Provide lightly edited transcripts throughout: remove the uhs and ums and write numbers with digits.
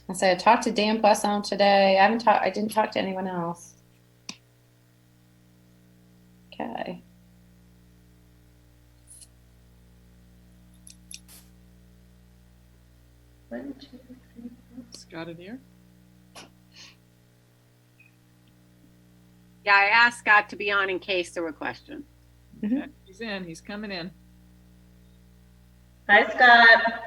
I say I talked to Dan Poisson today. I didn't talk to anyone else. Okay. Scott in here? Yeah, I asked Scott to be on in case there were questions. Okay, he's in. He's coming in. Hi, Scott.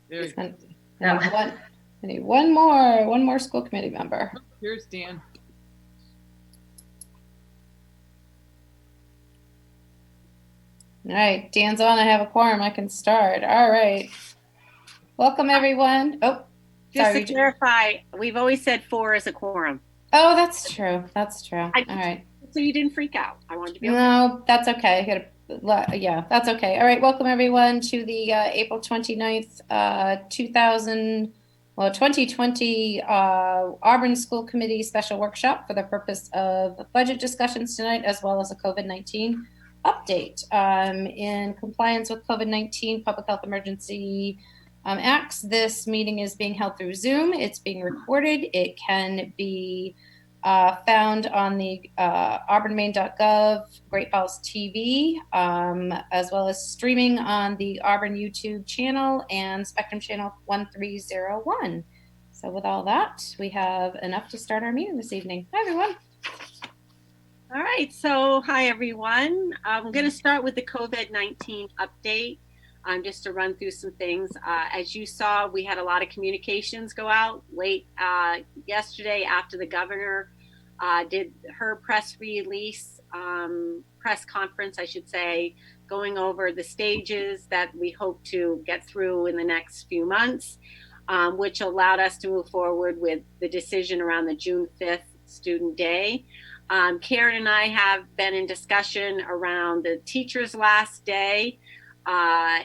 There you go. I need one more school committee member. Here's Dan. All right, Dan's on. I have a quorum. I can start. All right. Welcome, everyone. Oh, Just sorry. to clarify, we've always said 4 is a quorum. Oh, that's true. That's true. All right. So you didn't freak out. I wanted to be okay. No, that's okay. Yeah, that's okay. All right. Welcome, everyone, to the April 29th, 2020 Auburn School Committee Special Workshop for the purpose of budget discussions tonight, as well as a COVID-19 update. In compliance with COVID-19 Public Health Emergency Acts, this meeting is being held through Zoom. It's being recorded. It can be found on the auburnmaine.gov, Great Falls TV, as well as streaming on the Auburn YouTube channel and Spectrum Channel 1301. So with all that, we have enough to start our meeting this evening. Hi, everyone. All right, so hi, everyone. I'm going to start with the COVID-19 update. Just to run through some things. As you saw, we had a lot of communications go out late yesterday after the governor did her press conference, I should say, going over the stages that we hope to get through in the next few months, which allowed us to move forward with the decision around the June 5th student day. Karen and I have been in discussion around the teacher's last day. I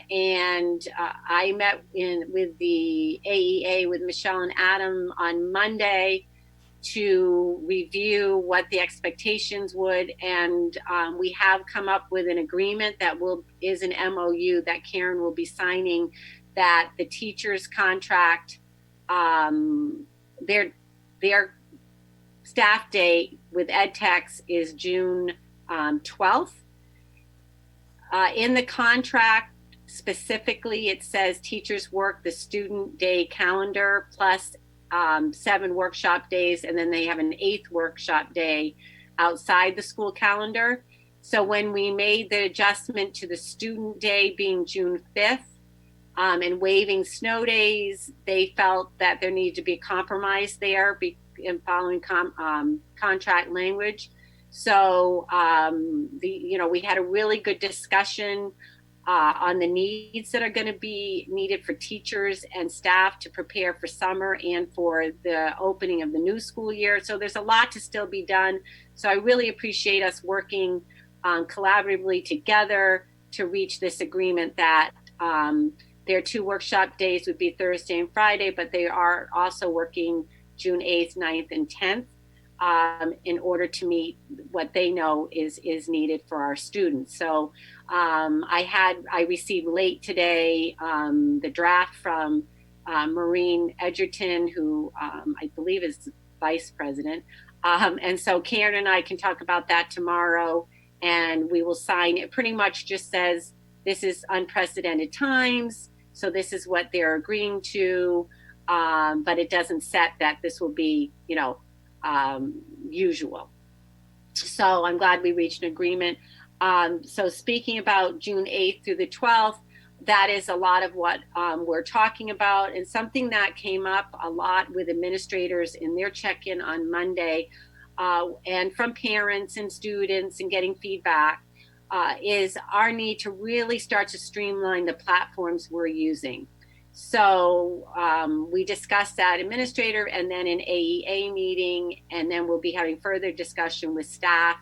met with the AEA with Michelle and Adam on Monday to review what the expectations would, and we have come up with an agreement that is an MOU that Karen will be signing, that the teachers' contract, their staff day with EdTechs is June 12th. In the contract, specifically, it says teachers work the student day calendar plus 7 workshop days, and then they have an 8th workshop day outside the school calendar. So when we made the adjustment to the student day being June 5th and waiving snow days, they felt that there needed to be a compromise there in following contract language. So, we had a really good discussion on the needs that are going to be needed for teachers and staff to prepare for summer and for the opening of the new school year. So there's a lot to still be done. So I really appreciate us working collaboratively together to reach this agreement that their 2 workshop days would be Thursday and Friday, but they are also working June 8th, 9th, and 10th. In order to meet what they know is needed for our students. So I received late today the draft from Maureen Edgerton, who I believe is vice president. And so Karen and I can talk about that tomorrow, and we will sign. It pretty much just says this is unprecedented times, so this is what they're agreeing to, but it doesn't set that this will be, usual. So I'm glad we reached an agreement. So speaking about June 8th through the 12th, that is a lot of what we're talking about, and something that came up a lot with administrators in their check-in on Monday and from parents and students and getting feedback is our need to really start to streamline the platforms we're using. So we discussed that administrator and then an AEA meeting, and then we'll be having further discussion with staff.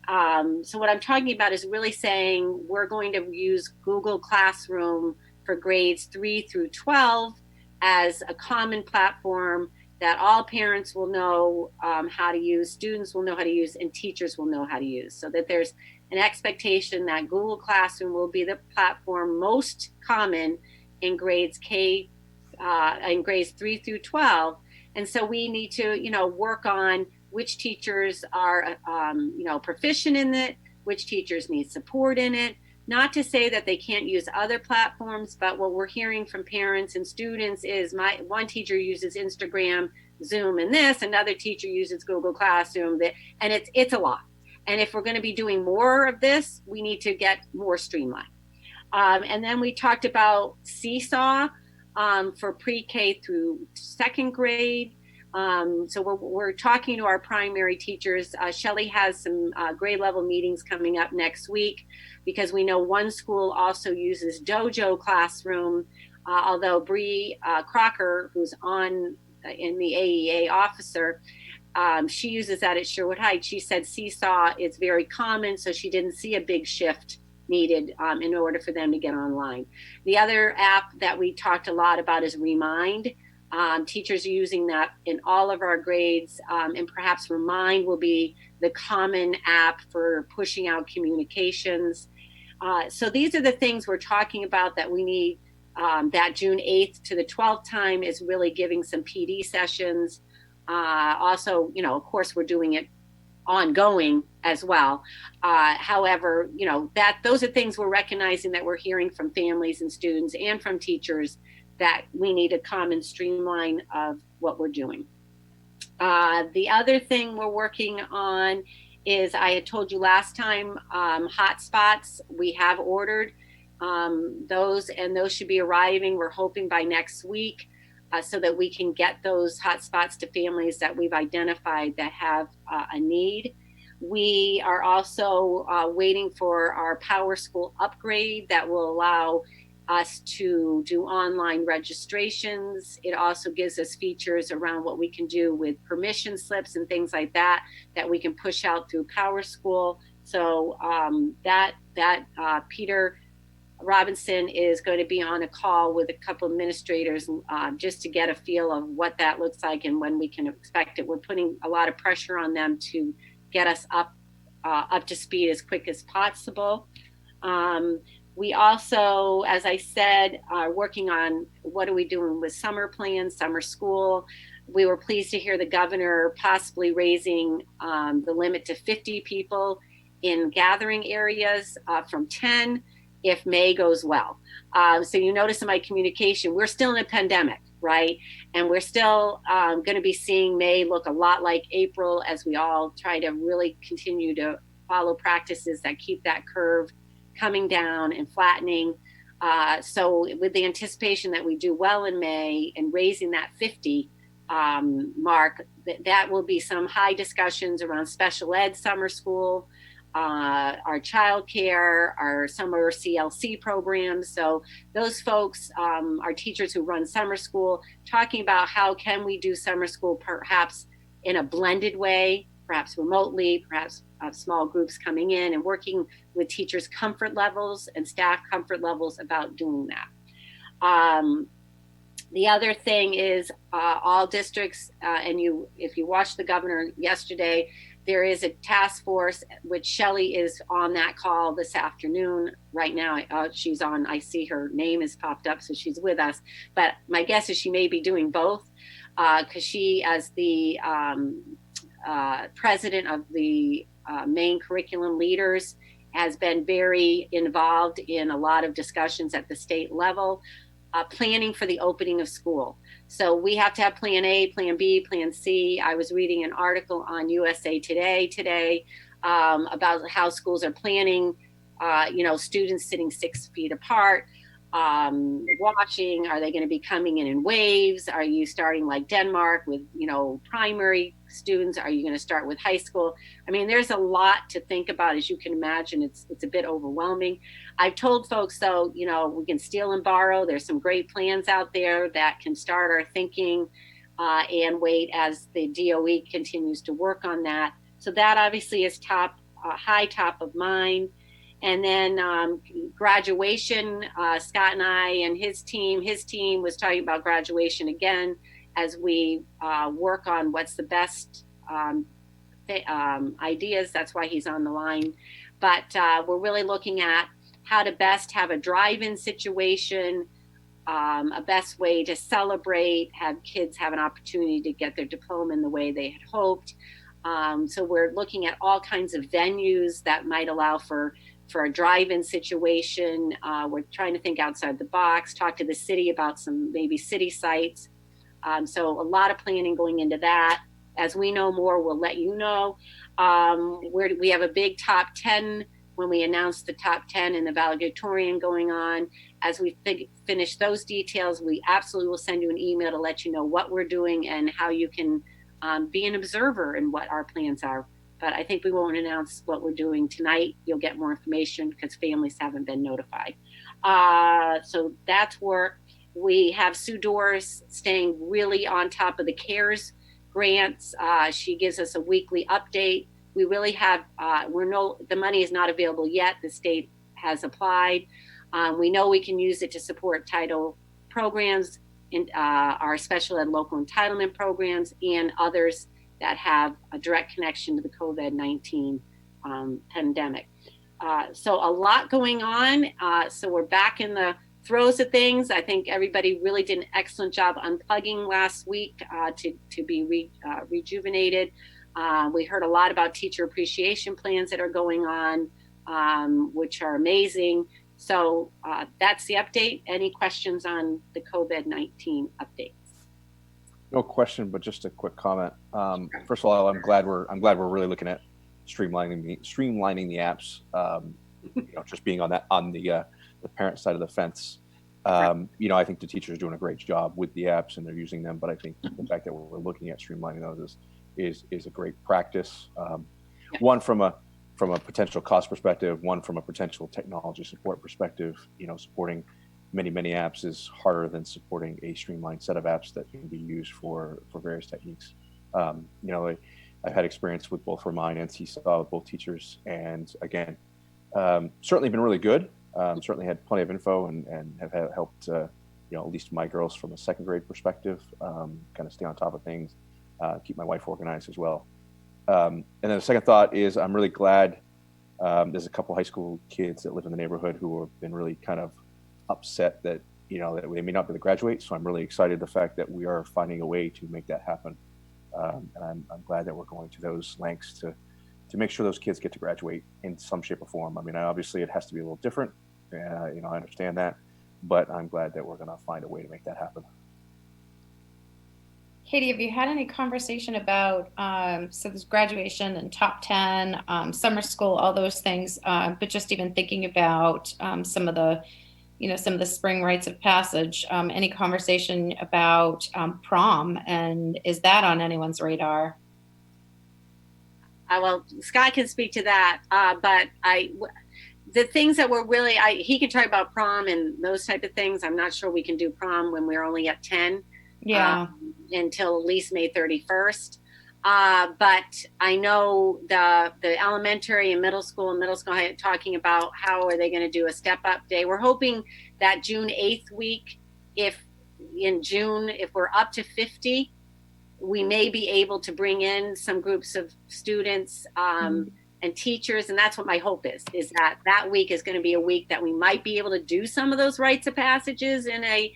So what I'm talking about is really saying we're going to use Google Classroom for grades 3 through 12 as a common platform that all parents will know how to use, students will know how to use, and teachers will know how to use, so that there's an expectation that Google Classroom will be the platform most common in grades in grades 3 through 12. And so we need to, work on which teachers are, proficient in it, which teachers need support in it. Not to say that they can't use other platforms, but what we're hearing from parents and students is one teacher uses Instagram, Zoom, and this, another teacher uses Google Classroom, and it's a lot. And if we're going to be doing more of this, we need to get more streamlined. And then we talked about Seesaw for pre-K through second grade. So we're talking to our primary teachers. Shelley has some grade level meetings coming up next week because we know one school also uses Dojo Classroom, although Bree Crocker, who's in the AEA officer, she uses that at Sherwood Heights. She said Seesaw is very common, so she didn't see a big shift needed in order for them to get online. The other app that we talked a lot about is Remind. Teachers are using that in all of our grades, and perhaps Remind will be the common app for pushing out communications. So these are the things we're talking about that we need. That June 8th to the 12th time is really giving some PD sessions. Also, of course, we're doing it ongoing as well. However, those are things we're recognizing that we're hearing from families and students and from teachers that we need a common streamline of what we're doing. The other thing we're working on is, I had told you last time, hotspots. We have ordered those, and those should be arriving, we're hoping, by next week. So that we can get those hotspots to families that we've identified that have a need. We are also waiting for our Power School upgrade that will allow us to do online registrations. It also gives us features around what we can do with permission slips and things like that we can push out through Power School. So Peter Robinson is going to be on a call with a couple of administrators just to get a feel of what that looks like and when we can expect it. We're putting a lot of pressure on them to get us up to speed as quick as possible. We also, as I said, are working on what are we doing with summer plans, summer school. We were pleased to hear the governor possibly raising the limit to 50 people in gathering areas from 10. If May goes well. So you notice in my communication, we're still in a pandemic, right? And we're still going to be seeing May look a lot like April as we all try to really continue to follow practices that keep that curve coming down and flattening. So with the anticipation that we do well in May and raising that 50 mark, that will be some high discussions around special ed summer school, our childcare, our summer CLC programs. So those folks are teachers who run summer school, talking about how can we do summer school perhaps in a blended way, perhaps remotely, perhaps small groups coming in and working with teachers' comfort levels and staff comfort levels about doing that. The other thing is all districts, and if you watched the governor yesterday, there is a task force, which Shelley is on that call this afternoon. Right now, she's on, I see her name has popped up, so she's with us. But my guess is she may be doing both because she, as the president of the main curriculum leaders, has been very involved in a lot of discussions at the state level, planning for the opening of school. So we have to have plan A, plan B, plan C. I was reading an article on USA Today about how schools are planning, students sitting 6 feet apart, watching. Are they going to be coming in waves? Are you starting like Denmark with, primary students? Are you going to start with high school? I mean, there's a lot to think about. As you can imagine, it's a bit overwhelming. I've told folks, though, we can steal and borrow. There's some great plans out there that can start our thinking and wait as the DOE continues to work on that. So that obviously is high top of mind. And then graduation, Scott and I and his team was talking about graduation again as we work on what's the best ideas. That's why he's on the line. but we're really looking at how to best have a drive-in situation, a best way to celebrate, have kids have an opportunity to get their diploma in the way they had hoped. So we're looking at all kinds of venues that might allow for a drive-in situation. We're trying to think outside the box, talk to the city about some maybe city sites. So a lot of planning going into that. As we know more, we'll let you know. We have a big top 10 when we announce the top 10 in the valedictorian going on. As we finish those details, we absolutely will send you an email to let you know what we're doing and how you can be an observer in what our plans are. But I think we won't announce what we're doing tonight. You'll get more information because families haven't been notified. So that's work. We have Sue Doris staying really on top of the CARES grants. She gives us a weekly update. We really have, the money is not available yet. The state has applied. We know we can use it to support title programs, in our special ed local entitlement programs, and others that have a direct connection to the COVID-19 pandemic. So a lot going on. So we're back in the throes of things. I think everybody really did an excellent job unplugging last week to be rejuvenated. We heard a lot about teacher appreciation plans that are going on, which are amazing. So that's the update. Any questions on the COVID-19 updates? No question, but just a quick comment. First of all, I'm glad we're really looking at streamlining the apps. Just being on the parent side of the fence. I think the teachers are doing a great job with the apps and they're using them. But I think the fact that we're looking at streamlining those is a great practice. One from a potential cost perspective, one from a potential technology support perspective. Supporting many apps is harder than supporting a streamlined set of apps that can be used for various techniques. I've had experience with both Remind and Seesaw with both teachers, and again, certainly been really good. Certainly had plenty of info and have helped at least my girls from a second grade perspective kind of stay on top of things, keep my wife organized as well. And then the second thought is I'm really glad there's a couple high school kids that live in the neighborhood who have been really kind of upset that that they may not be able to graduate. So I'm really excited the fact that we are finding a way to make that happen. And I'm glad that we're going to those lengths to make sure those kids get to graduate in some shape or form. I mean, obviously it has to be a little different. I understand that, but I'm glad that we're going to find a way to make that happen. Katie, have you had any conversation about so there's graduation and top 10, summer school, all those things, but just even thinking about some of the spring rites of passage, any conversation about prom, and is that on anyone's radar? Well, Scott can speak to that, but the things that were really, he can talk about prom and those type of things. I'm not sure we can do prom when we're only at 10. Yeah. Until at least May 31st. But I know the elementary and middle school talking about how are they going to do a step up day. We're hoping that June 8th week, if we're up to 50, we may be able to bring in some groups of students and teachers. And that's what my hope is that week is going to be a week that we might be able to do some of those rites of passages in a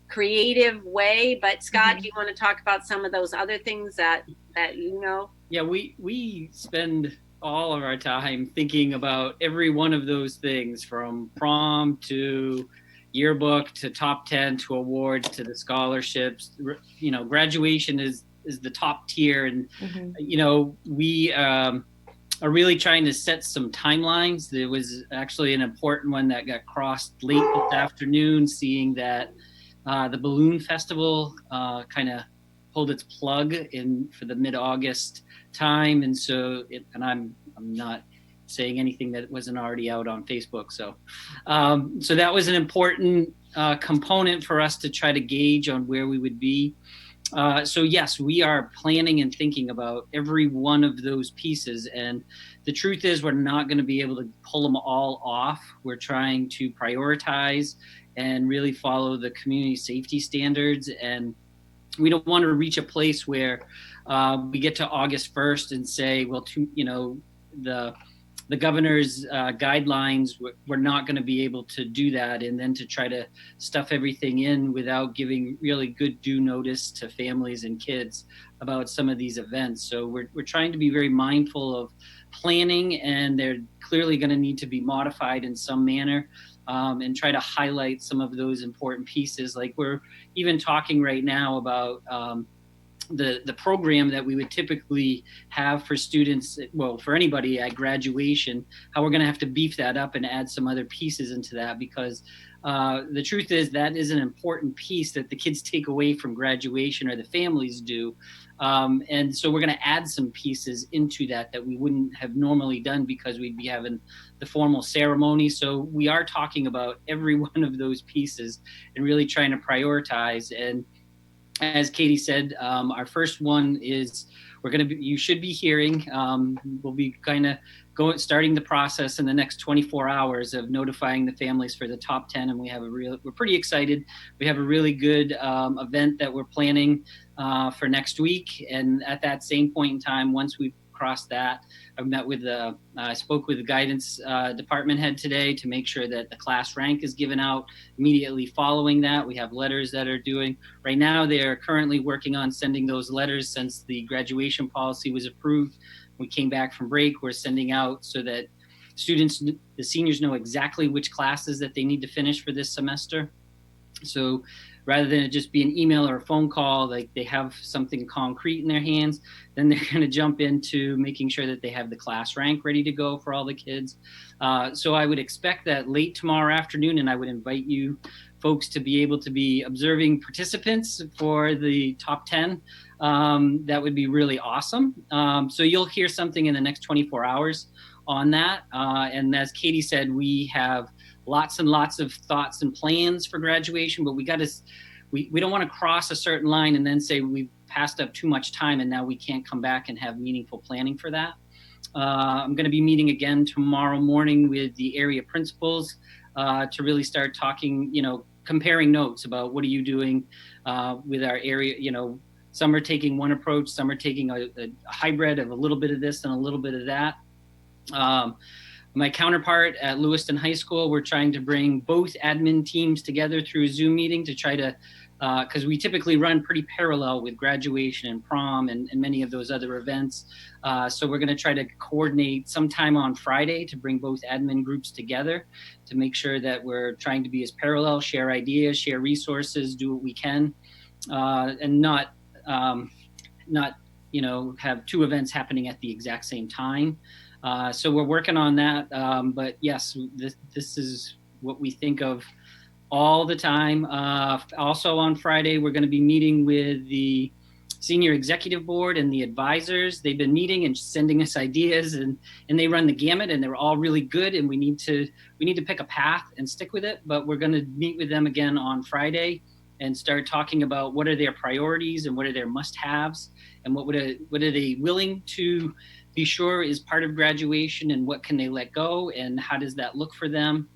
creative way. But Scott, do you want to talk about some of those other things that Yeah, we spend all of our time thinking about every one of those things, from prom to yearbook to top 10 to awards to the scholarships. Graduation is the top tier, and we are really trying to set some timelines. There was actually an important one that got crossed late this afternoon, seeing that the Balloon Festival kind of pulled its plug in for the mid-August time, and so I'm not saying anything that wasn't already out on Facebook. So that was an important component for us to try to gauge on where we would be. So yes, we are planning and thinking about every one of those pieces, and the truth is we're not going to be able to pull them all off. We're trying to prioritize and really follow the community safety standards. And we don't want to reach a place where we get to August 1st and say, well, the the governor's guidelines, we're not going to be able to do that, and then to try to stuff everything in without giving really good due notice to families and kids about some of these events. So we're trying to be very mindful of planning, and they're clearly going to need to be modified in some manner, and try to highlight some of those important pieces. Like we're even talking right now about the program that we would typically have for students, well, for anybody at graduation, how we're going to have to beef that up and add some other pieces into that, because the truth is that is an important piece that the kids take away from graduation, or the families do. And so we're going to add some pieces into that we wouldn't have normally done, because we'd be having the formal ceremony. So we are talking about every one of those pieces and really trying to prioritize. And as Katie said, our first one is you should be hearing, we'll be kind of starting the process in the next 24 hours of notifying the families for the top 10. And we're pretty excited. We have a really good event that we're planning for next week. And at that same point in time, once we've crossed that, I spoke with the guidance department head today to make sure that the class rank is given out immediately following that. We have letters that are doing right now. They are currently working on sending those letters since the graduation policy was approved. We came back from break. We're sending out so that the seniors know exactly which classes that they need to finish for this semester. So rather than it just be an email or a phone call, like they have something concrete in their hands, then they're going to jump into making sure that they have the class rank ready to go for all the kids. So I would expect that late tomorrow afternoon, and I would invite you folks to be able to be observing participants for the top 10. That would be really awesome. So you'll hear something in the next 24 hours on that. And as Katie said, we have lots and lots of thoughts and plans for graduation, but we don't want to cross a certain line and then say we've passed up too much time and now we can't come back and have meaningful planning for that. I'm going to be meeting again tomorrow morning with the area principals to really start talking, comparing notes about what are you doing with our area. Some are taking one approach, some are taking a hybrid of a little bit of this and a little bit of that. My counterpart at Lewiston High School, we're trying to bring both admin teams together through a Zoom meeting to try to, because we typically run pretty parallel with graduation and prom and many of those other events. So we're going to try to coordinate sometime on Friday to bring both admin groups together to make sure that we're trying to be as parallel, share ideas, share resources, do what we can, and not have two events happening at the exact same time. So we're working on that. But yes, this is what we think of all the time. Also on Friday, we're going to be meeting with the senior executive board and the advisors. They've been meeting and sending us ideas, and they run the gamut, and they're all really good. And we need to pick a path and stick with it. But we're going to meet with them again on Friday and start talking about what are their priorities and what are their must-haves, and what are they willing to be sure is part of graduation, and what can they let go, and how does that look for them,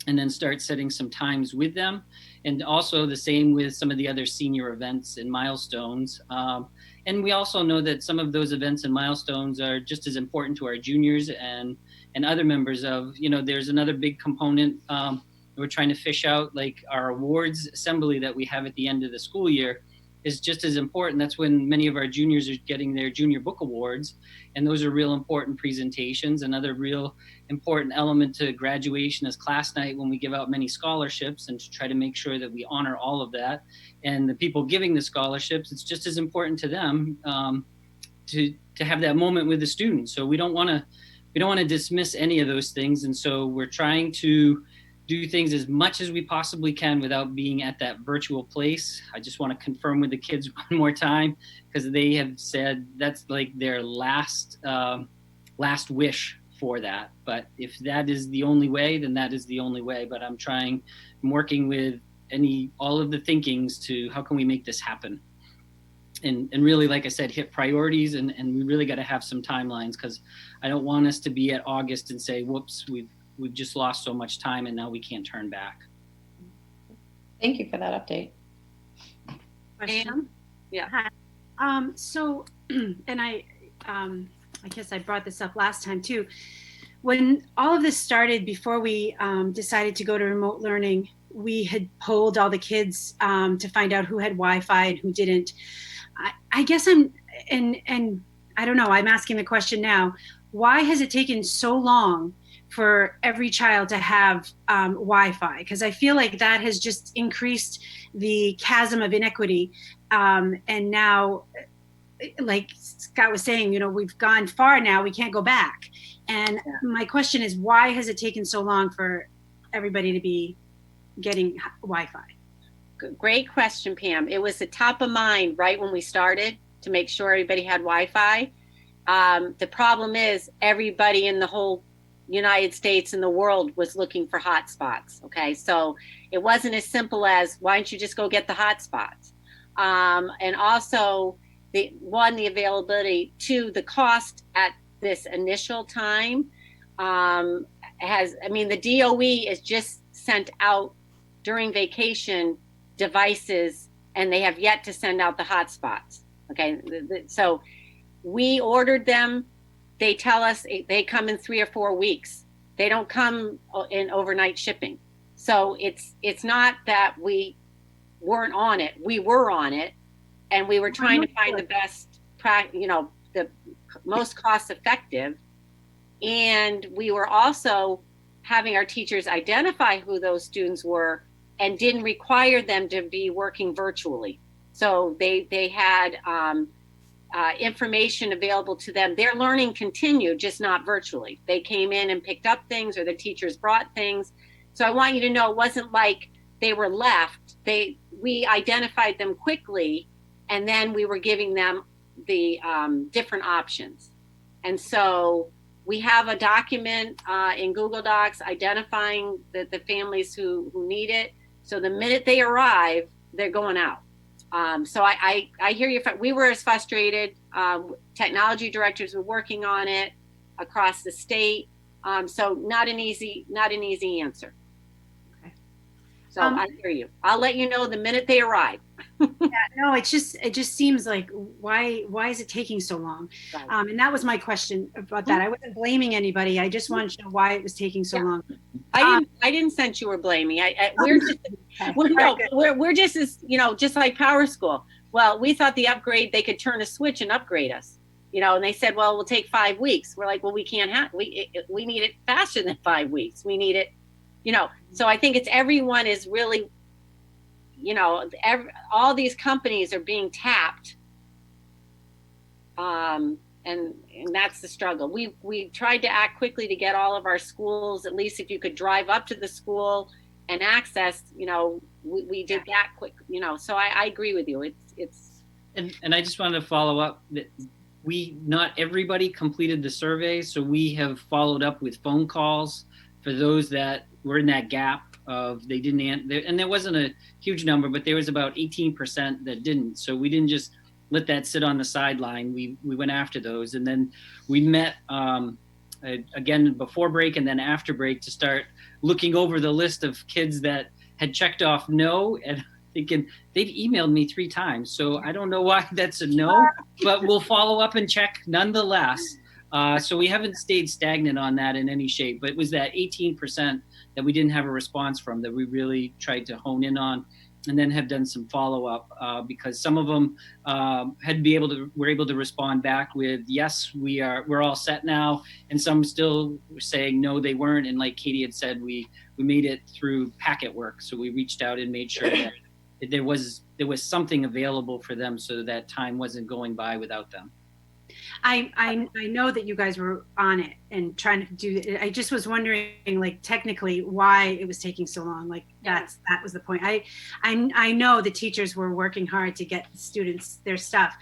and then start setting some times with them. And also the same with some of the other senior events and milestones. And we also know that some of those events and milestones are just as important to our juniors and other members of, there's another big component we're trying to fish out, like our awards assembly that we have at the end of the school year is just as important. That's when many of our juniors are getting their junior book awards. And those are real important presentations. Another real important element to graduation is class night, when we give out many scholarships, and to try to make sure that we honor all of that. And the people giving the scholarships, it's just as important to them to have that moment with the students. So we don't want to dismiss any of those things. And so we're trying to do things as much as we possibly can without being at that virtual place. I just want to confirm with the kids one more time, because they have said that's like their last wish for that. But if that is the only way, then that is the only way. But I'm working with all of the thinkings to how can we make this happen? And really, like I said, hit priorities, and we really got to have some timelines, because I don't want us to be at August and say, whoops, we've just lost so much time and now we can't turn back. Thank you for that update. Question? Yeah. Hi. So, and I guess I brought this up last time too. when all of this started, before we decided to go to remote learning, we had polled all the kids to find out who had Wi-Fi and who didn't. I guess and I don't know, I'm asking the question now, why has it taken so long for every child to have Wi-Fi? Because I feel like that has just increased the chasm of inequity. And now, like Scott was saying, you know, we've gone far now, we can't go back. And my question is, why has it taken so long for everybody to be getting Wi-Fi? Great question, Pam. It was the top of mind right when we started to make sure everybody had Wi-Fi. The problem is everybody in the whole United States and the world was looking for hotspots. Okay, so it wasn't as simple as, why don't you just go get the hotspots? And also, the availability, two, the cost at this initial time the DOE is just sent out during vacation devices, and they have yet to send out the hotspots. Okay, so we ordered them. They tell us they come in 3 or 4 weeks. They don't come in overnight shipping. So it's not that we weren't on it. We were on it, and we were trying to find the best, the most cost effective. And we were also having our teachers identify who those students were and didn't require them to be working virtually. So they had information available to them. Their learning continued, just not virtually. They came in and picked up things, or the teachers brought things. So I want you to know, it wasn't like they were left. We identified them quickly, and then we were giving them the different options. And so we have a document in Google Docs identifying the families who need it. So the minute they arrive, they're going out. So I hear you. We were as frustrated. Technology directors were working on it across the state. So not an easy answer. Okay. So I hear you. I'll let you know the minute they arrive. Yeah, no, it just seems like, why is it taking so long? Right. And that was my question about that. I wasn't blaming anybody. I just wanted to know why it was taking so long. I didn't sense you were blaming. We're just as, just like Power School. Well, we thought the upgrade, they could turn a switch and upgrade us, and they said, well, we'll take 5 weeks. We're like, well, we can't we need it faster than 5 weeks. We need it, so I think everyone is really, all these companies are being tapped. And that's the struggle. We tried to act quickly to get all of our schools, at least if you could drive up to the school and access, we did that quick, so I agree with you. And I just wanted to follow up that not everybody completed the survey. So we have followed up with phone calls for those that were in that gap of they didn't answer, and there wasn't a huge number, but there was about 18% that didn't. So we didn't just let that sit on the sideline. We went after those, and then we met again before break and then after break to start looking over the list of kids that had checked off no, and thinking they've emailed me 3 times. So I don't know why that's a no, but we'll follow up and check nonetheless. So we haven't stayed stagnant on that in any shape, but it was that 18% that we didn't have a response from that we really tried to hone in on, and then have done some follow-up because some of them were able to respond back with, yes, we're all set now, and some still were saying no, they weren't. And like Katie had said, we made it through packet work. So we reached out and made sure that there was something available for them so that time wasn't going by without them. I know that you guys were on it and trying to do it. I just was wondering, like, technically why it was taking so long. Like that was the point. I know the teachers were working hard to get the students their stuff.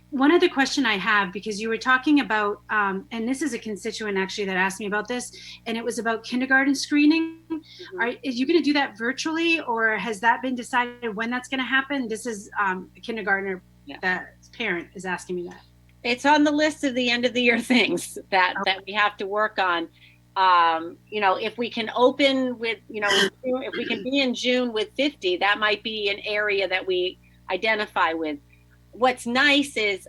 One other question I have, because you were talking about, and this is a constituent actually that asked me about this, and it was about kindergarten screening. Mm-hmm. Is you going to do that virtually, or has that been decided when that's going to happen? This is a kindergartner that parent is asking me that. It's on the list of the end of the year things that we have to work on. If we can open with, if we can be in June with 50, that might be an area that we identify with. What's nice is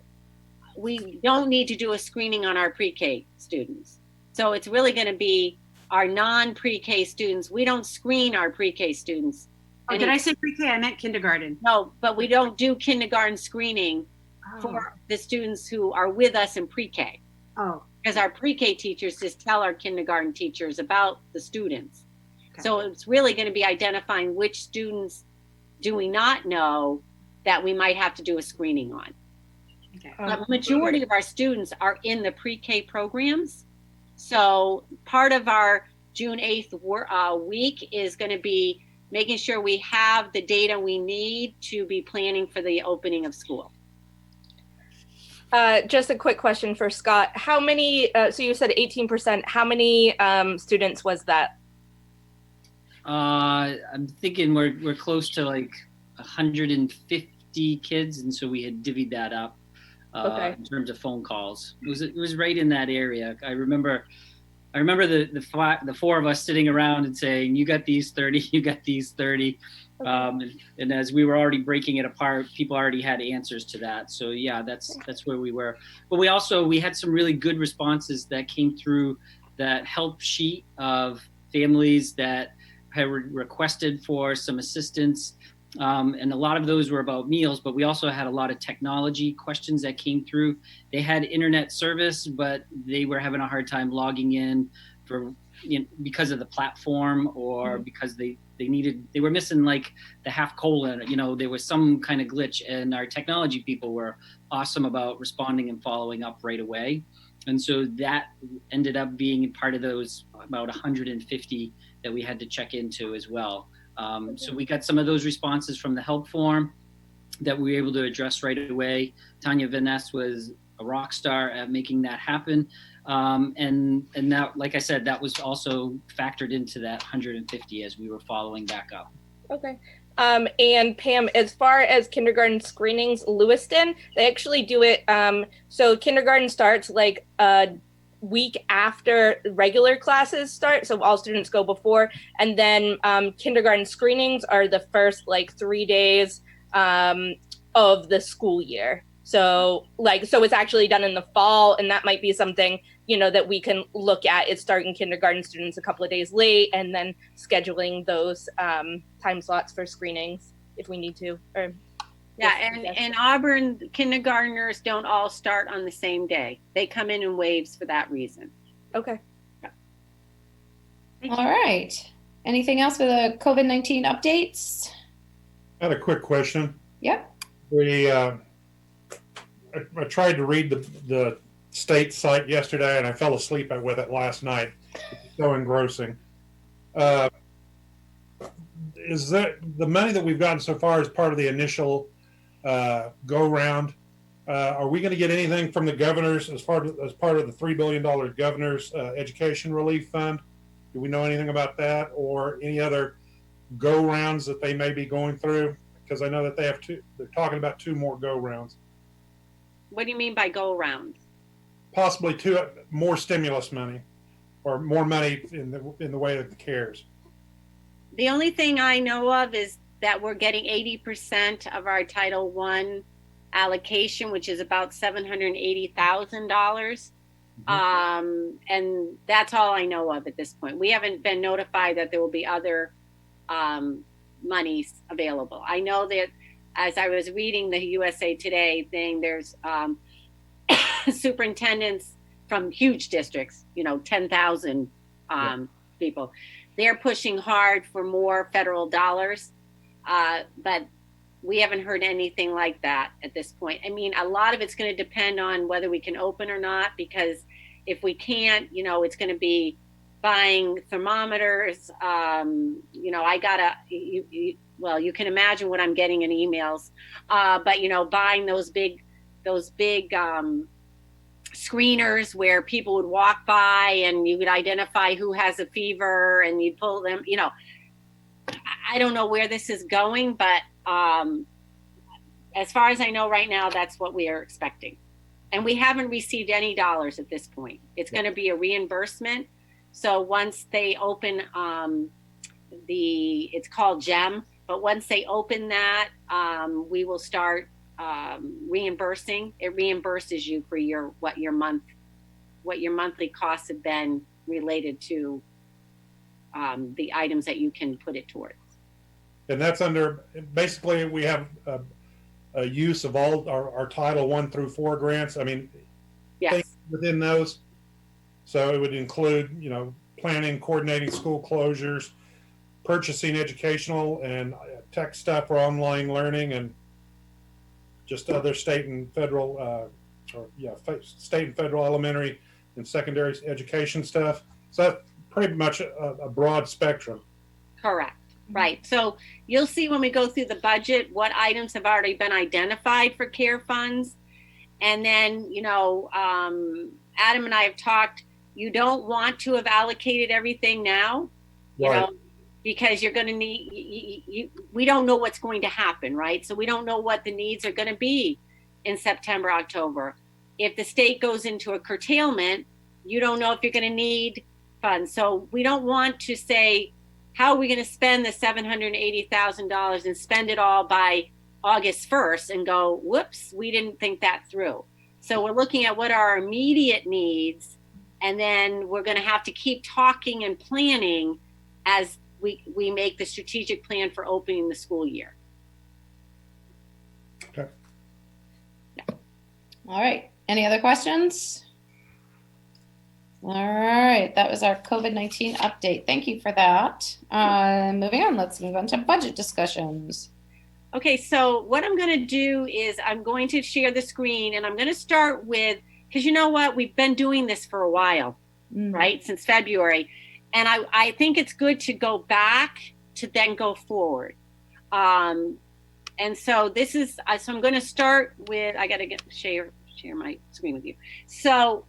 we don't need to do a screening on our pre-K students. So it's really going to be our non-pre-K students. We don't screen our pre-K students. Oh, did I say pre-K? I meant kindergarten. No, but we don't do kindergarten screening Oh. for the students who are with us in pre-K. Oh. Because our pre-K teachers just tell our kindergarten teachers about the students. Okay. So it's really going to be identifying which students do we not know that we might have to do a screening on. Okay. The majority of our students are in the pre-K programs. So part of our June 8th week is going to be making sure we have the data we need to be planning for the opening of school. Just a quick question for Scott. How many, so you said 18%, how many students was that? I'm thinking we're close to like 150 kids, and so we had divvied that up Okay. in terms of phone calls. It was right in that area. I remember the four of us sitting around and saying, "You got these 30, you got these 30." Okay. And as we were already breaking it apart, people already had answers to that. So yeah, that's where we were. But we had some really good responses that came through that help sheet of families that had requested for some assistance. And a lot of those were about meals, but we also had a lot of technology questions that came through. They had internet service, but they were having a hard time logging in because of the platform, or because they were missing like the half colon, there was some kind of glitch, and our technology people were awesome about responding and following up right away. And so that ended up being part of those about 150 that we had to check into as well. So we got some of those responses from the help form that we were able to address right away. Tanya Vaness was a rock star at making that happen. And that, like I said, that was also factored into that 150 as we were following back up. Okay. And Pam, as far as kindergarten screenings, Lewiston, they actually do it. So kindergarten starts like a week after regular classes start. So all students go before, and then kindergarten screenings are the first like 3 days of the school year. So it's actually done in the fall, and that might be something, that we can look at, is starting kindergarten students a couple of days late and then scheduling those time slots for screenings if we need to. And Auburn kindergartners don't all start on the same day. They come in waves for that reason. Okay. All right. Anything else for the COVID-19 updates? I had a quick question. Yep. I tried to read the state site yesterday, and I fell asleep with it last night. It's so engrossing. Is that the money that we've gotten so far as part of the initial go round? Are we going to get anything from the governors as part of the $3 billion governor's education relief fund? Do we know anything about that, or any other go rounds that they may be going through? Because I know that they have two. They're talking about 2 more go rounds. What do you mean by go round? Possibly 2 more stimulus money, or more money in the way of the CARES. The only thing I know of is that we're getting 80% of our Title I allocation, which is about $780,000. And that's all I know of at this point. We haven't been notified that there will be other monies available. I know that as I was reading the USA Today thing, there's superintendents from huge districts, 10,000 people. They're pushing hard for more federal dollars, but we haven't heard anything like that at this point. I mean, a lot of it's going to depend on whether we can open or not, because if we can't, it's going to be buying thermometers. You can imagine what I'm getting in emails, but buying those big screeners where people would walk by and you would identify who has a fever and you'd pull them. I don't know where this is going, but as far as I know right now, that's what we are expecting. And we haven't received any dollars at this point. It's going to be a reimbursement. So once they open it's called GEM, but once they open that, we will start reimbursing. It reimburses you for what your month what your monthly costs have been related to the items that you can put it towards. And that's under, basically, we have a use of all our Title I through IV grants. I mean, Yes. things within those. So it would include, you know, planning, coordinating school closures, purchasing educational and tech stuff for online learning, and just other state and federal, state and federal elementary and secondary education stuff. So that's pretty much a broad spectrum. Correct. Right. So you'll see when we go through the budget what items have already been identified for care funds. And then, you know, Adam and I have talked, you don't want to have allocated everything now, you Right. know, because you're going to need, we don't know what's going to happen, right? So we don't know what the needs are going to be in September, October. If the state goes into a curtailment, you don't know if you're going to need funds. So we don't want to say, how are we going to spend the $780,000 and spend it all by August 1st and go, whoops, we didn't think that through. So we're looking at what are our immediate needs, and then we're going to have to keep talking and planning as we make the strategic plan for opening the school year. Okay. All right. Any other questions? All right. That was our COVID-19 update. Thank you for that. Moving on, let's move on to budget discussions. Okay, so what I'm going to do is I'm going to share the screen, and I'm going to start with, because you know what, we've been doing this for a while, right, since February, and I think it's good to go back to then go forward. And so this is, so I'm going to start with, I got to share my screen with you. So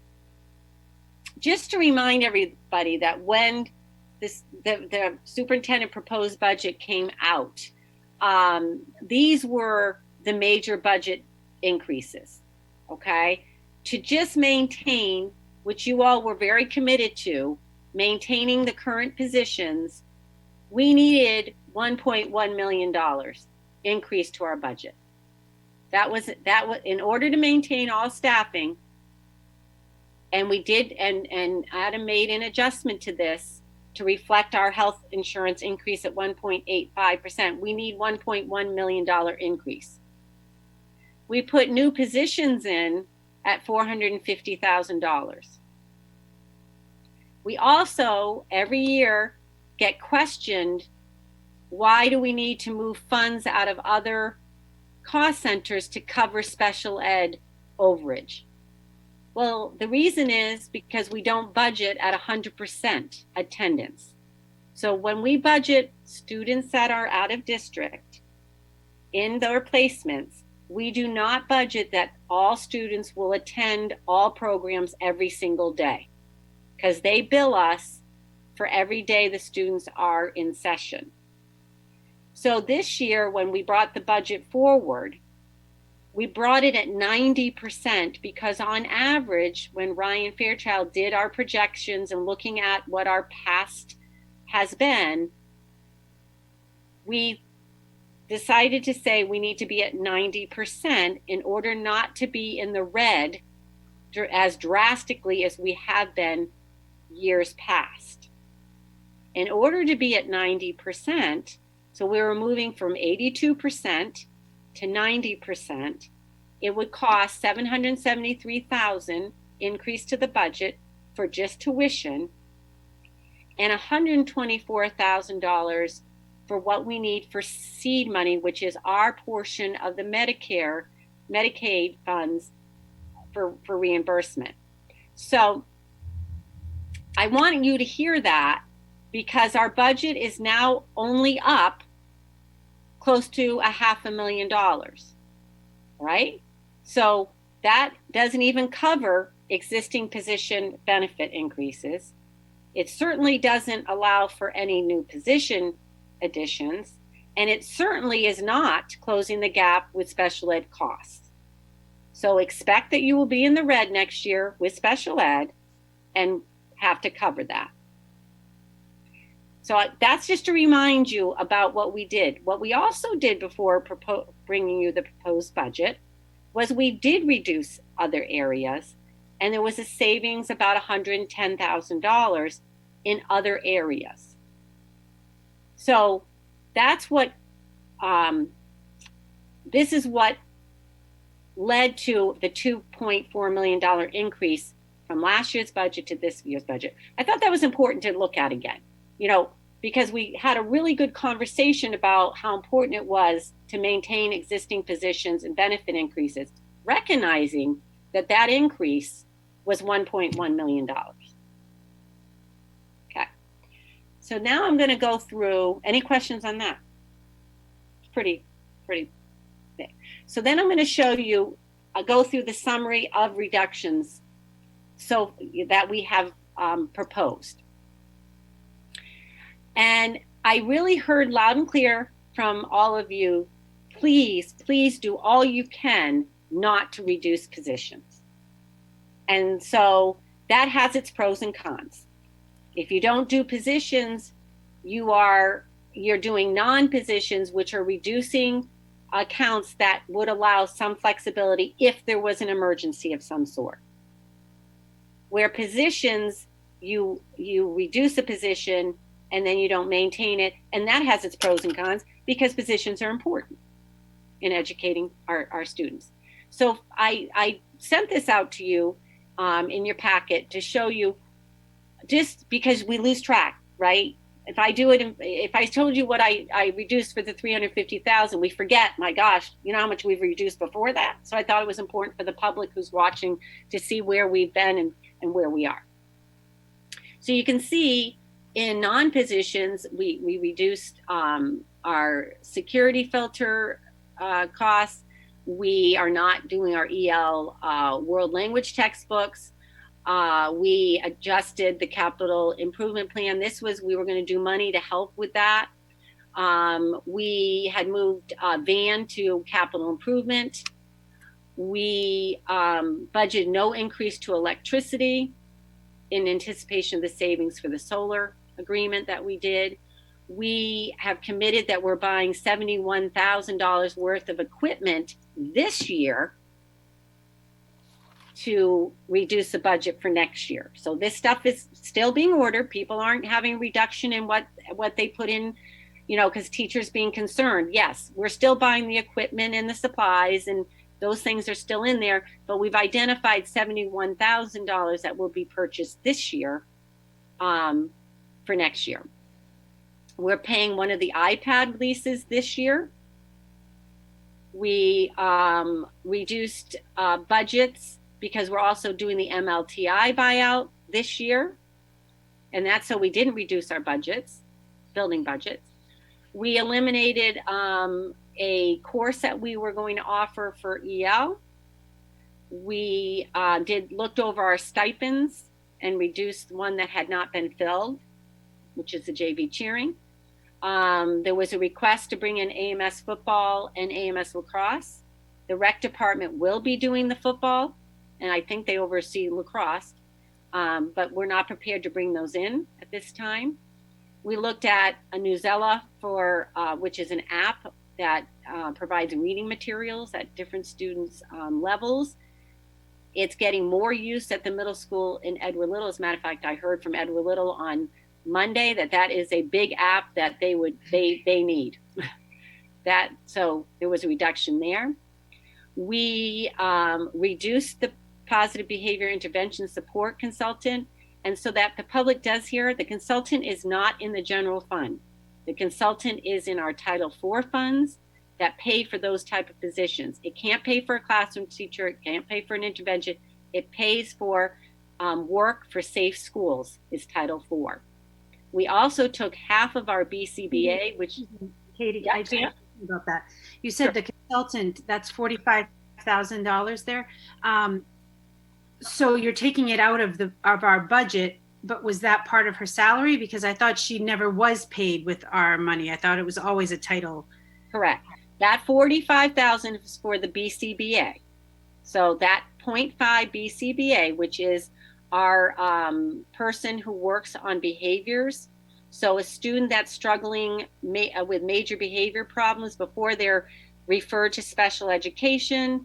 just to remind everybody that when the superintendent proposed budget came out, these were the major budget increases, okay? To just maintain, which you all were very committed to, maintaining the current positions, we needed $1.1 million increase to our budget. That was in order to maintain all staffing, and we did, and Adam made an adjustment to this to reflect our health insurance increase at 1.85%. We need $1.1 million increase. We put new positions in at $450,000. We also, every year, get questioned, why do we need to move funds out of other cost centers to cover special ed overage? Well, the reason is because we don't budget at 100% attendance. So when we budget students that are out of district in their placements, we do not budget that all students will attend all programs every single day, because they bill us for every day the students are in session. So this year, when we brought the budget forward, we brought it at 90% because on average, when Ryan Fairchild did our projections and looking at what our past has been, we decided to say we need to be at 90% in order not to be in the red as drastically as we have been years past. In order to be at 90%, so we were moving from 82% to 90%, it would cost $773,000 increase to the budget for just tuition, and $124,000 for what we need for seed money, which is our portion of the Medicaid funds for reimbursement. So I want you to hear that, because our budget is now only up close to $500,000, right? So that doesn't even cover existing position benefit increases. It certainly doesn't allow for any new position additions, and it certainly is not closing the gap with special ed costs. So expect that you will be in the red next year with special ed and have to cover that. So that's just to remind you about what we did. What we also did before bringing you the proposed budget was we did reduce other areas, and there was a savings about $110,000 in other areas. So that's what, this is what led to the $2.4 million increase from last year's budget to this year's budget. I thought that was important to look at again, because we had a really good conversation about how important it was to maintain existing positions and benefit increases, recognizing that increase was $1.1 million. Okay. So now I'm going to go through, any questions on that? It's pretty big. So then I'm going to show you, I'll go through the summary of reductions so that we have proposed. And I really heard loud and clear from all of you, please do all you can not to reduce positions. And so that has its pros and cons. If you don't do positions, you're doing non-positions, which are reducing accounts that would allow some flexibility if there was an emergency of some sort. Where positions, you reduce a position and then you don't maintain it, and that has its pros and cons because positions are important in educating our students. So I sent this out to you in your packet to show you, just because we lose track, right? If I told you what I reduced for the 350,000, we forget, my gosh, you know how much we've reduced before that? So I thought it was important for the public who's watching to see where we've been and where we are. So you can see in non-positions, we reduced our security filter costs. We are not doing our EL world language textbooks. We adjusted the capital improvement plan. We were going to do money to help with that. We had moved van to capital improvement. We budgeted no increase to electricity in anticipation of the savings for the solar agreement that we did. We have committed that we're buying $71,000 worth of equipment this year to reduce the budget for next year. So this stuff is still being ordered. People aren't having a reduction in what they put in, because teachers being concerned. Yes, we're still buying the equipment and the supplies, and those things are still in there, but we've identified $71,000 that will be purchased this year for next year. We're paying one of the iPad leases this year. We reduced budgets because we're also doing the MLTI buyout this year. And that's so we didn't reduce our budgets, building budgets. We eliminated a course that we were going to offer for EL. We looked over our stipends and reduced one that had not been filled, which is the JV cheering. There was a request to bring in AMS football and AMS lacrosse. The rec department will be doing the football, and I think they oversee lacrosse, but we're not prepared to bring those in at this time. We looked at a Newsella which is an app that provides reading materials at different students' levels. It's getting more use at the middle school in Edward Little. As a matter of fact, I heard from Edward Little on Monday that is a big app that they need. So there was a reduction there. We reduced the positive behavior intervention support consultant. And so that the public does hear, the consultant is not in the general fund. The consultant is in our Title IV funds that pay for those type of positions. It can't pay for a classroom teacher. It can't pay for an intervention. It pays for work for safe schools is Title IV. We also took half of our BCBA, which Katie, I just asked you about that. You said the consultant, that's $45,000 there. So you're taking it out of our budget, but was that part of her salary? Because I thought she never was paid with our money. I thought it was always a title. Correct. That $45,000 is for the BCBA. So that 0.5 BCBA, which is our person who works on behaviors. So a student that's struggling with major behavior problems before they're referred to special education,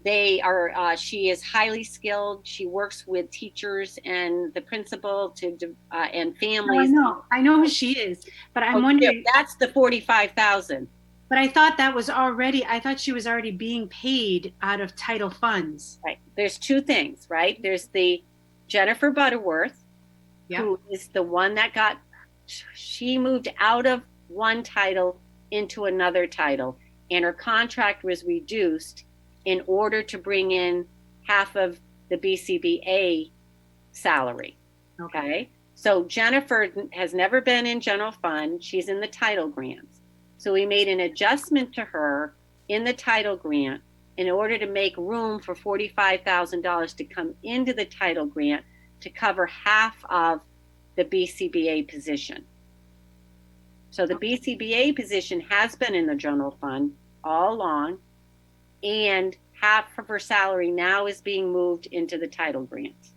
They are. She is highly skilled. She works with teachers and the principal and families. I know who she is, but I'm wondering. That's the 45,000. But I thought that was already. I thought she was already being paid out of title funds. Right. There's two things, right? There's the Jennifer Butterworth, who is the one that she moved out of one title into another title, and her contract was reduced in order to bring in half of the BCBA salary. Okay. So Jennifer has never been in general fund. She's in the title grants. So we made an adjustment to her in the title grant in order to make room for $45,000 to come into the title grant to cover half of the BCBA position. So the BCBA position has been in the general fund all along, and half of her salary now is being moved into the title grants.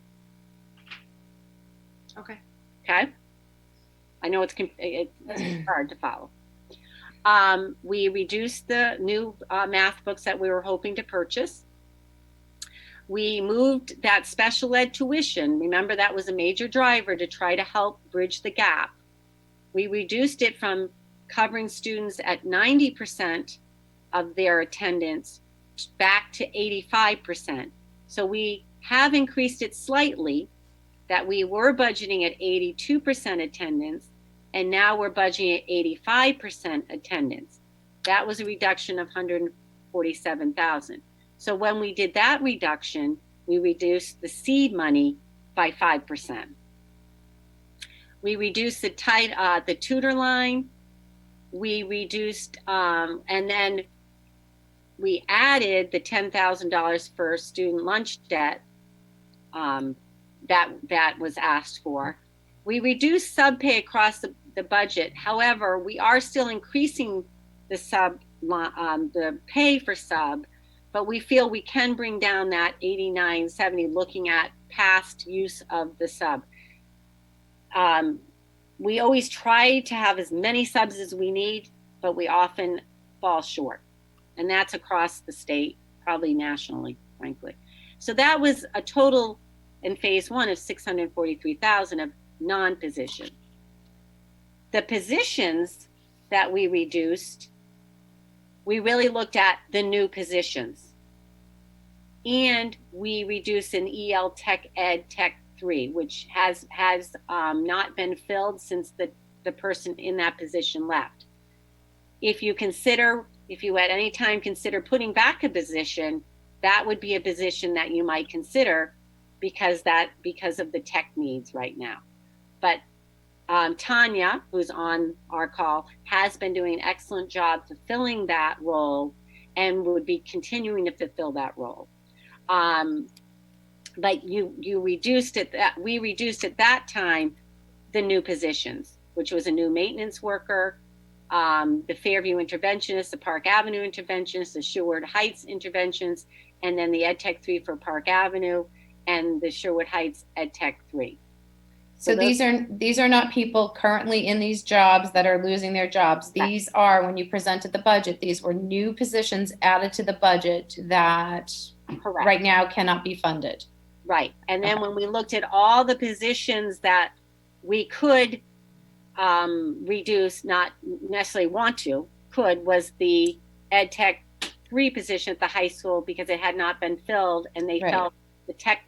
Okay. Okay. I know it's hard to follow. We reduced the new math books that we were hoping to purchase. We moved that special ed tuition. Remember, that was a major driver to try to help bridge the gap. We reduced it from covering students at 90% of their attendance back to 85%. So we have increased it slightly, that we were budgeting at 82% attendance, and now we're budgeting at 85% attendance. That was a reduction of 147,000. So when we did that reduction, we reduced the seed money by 5%. We reduced the tutor line. We reduced, and then we added the $10,000 for student lunch debt that was asked for. We reduced subpay across the budget. However, we are still increasing the pay for sub, but we feel we can bring down that 8970 looking at past use of the sub. We always try to have as many subs as we need, but we often fall short. And that's across the state, probably nationally, frankly. So that was a total in phase one of 643,000 of non-position. The positions that we reduced, we really looked at the new positions. And we reduced an EL Tech Ed Tech 3, which has not been filled since the person in that position left. If you at any time consider putting back a position, that would be a position that you might consider because of the tech needs right now. But Tanya, who's on our call, has been doing an excellent job fulfilling that role and would be continuing to fulfill that role. But we reduced at that time the new positions, which was a new maintenance worker, the Fairview interventionist, the Park Avenue interventionist, the Sherwood Heights interventions, and then the Ed Tech 3 for Park Avenue and the Sherwood Heights Ed Tech 3. So these are not people currently in these jobs that are losing their jobs. These are, when you presented the budget, these were new positions added to the budget that Correct. Right now cannot be funded. Right. And then when we looked at all the positions that we could reduce, not necessarily want to, was the Ed Tech 3 position at the high school because it had not been filled, and they felt the tech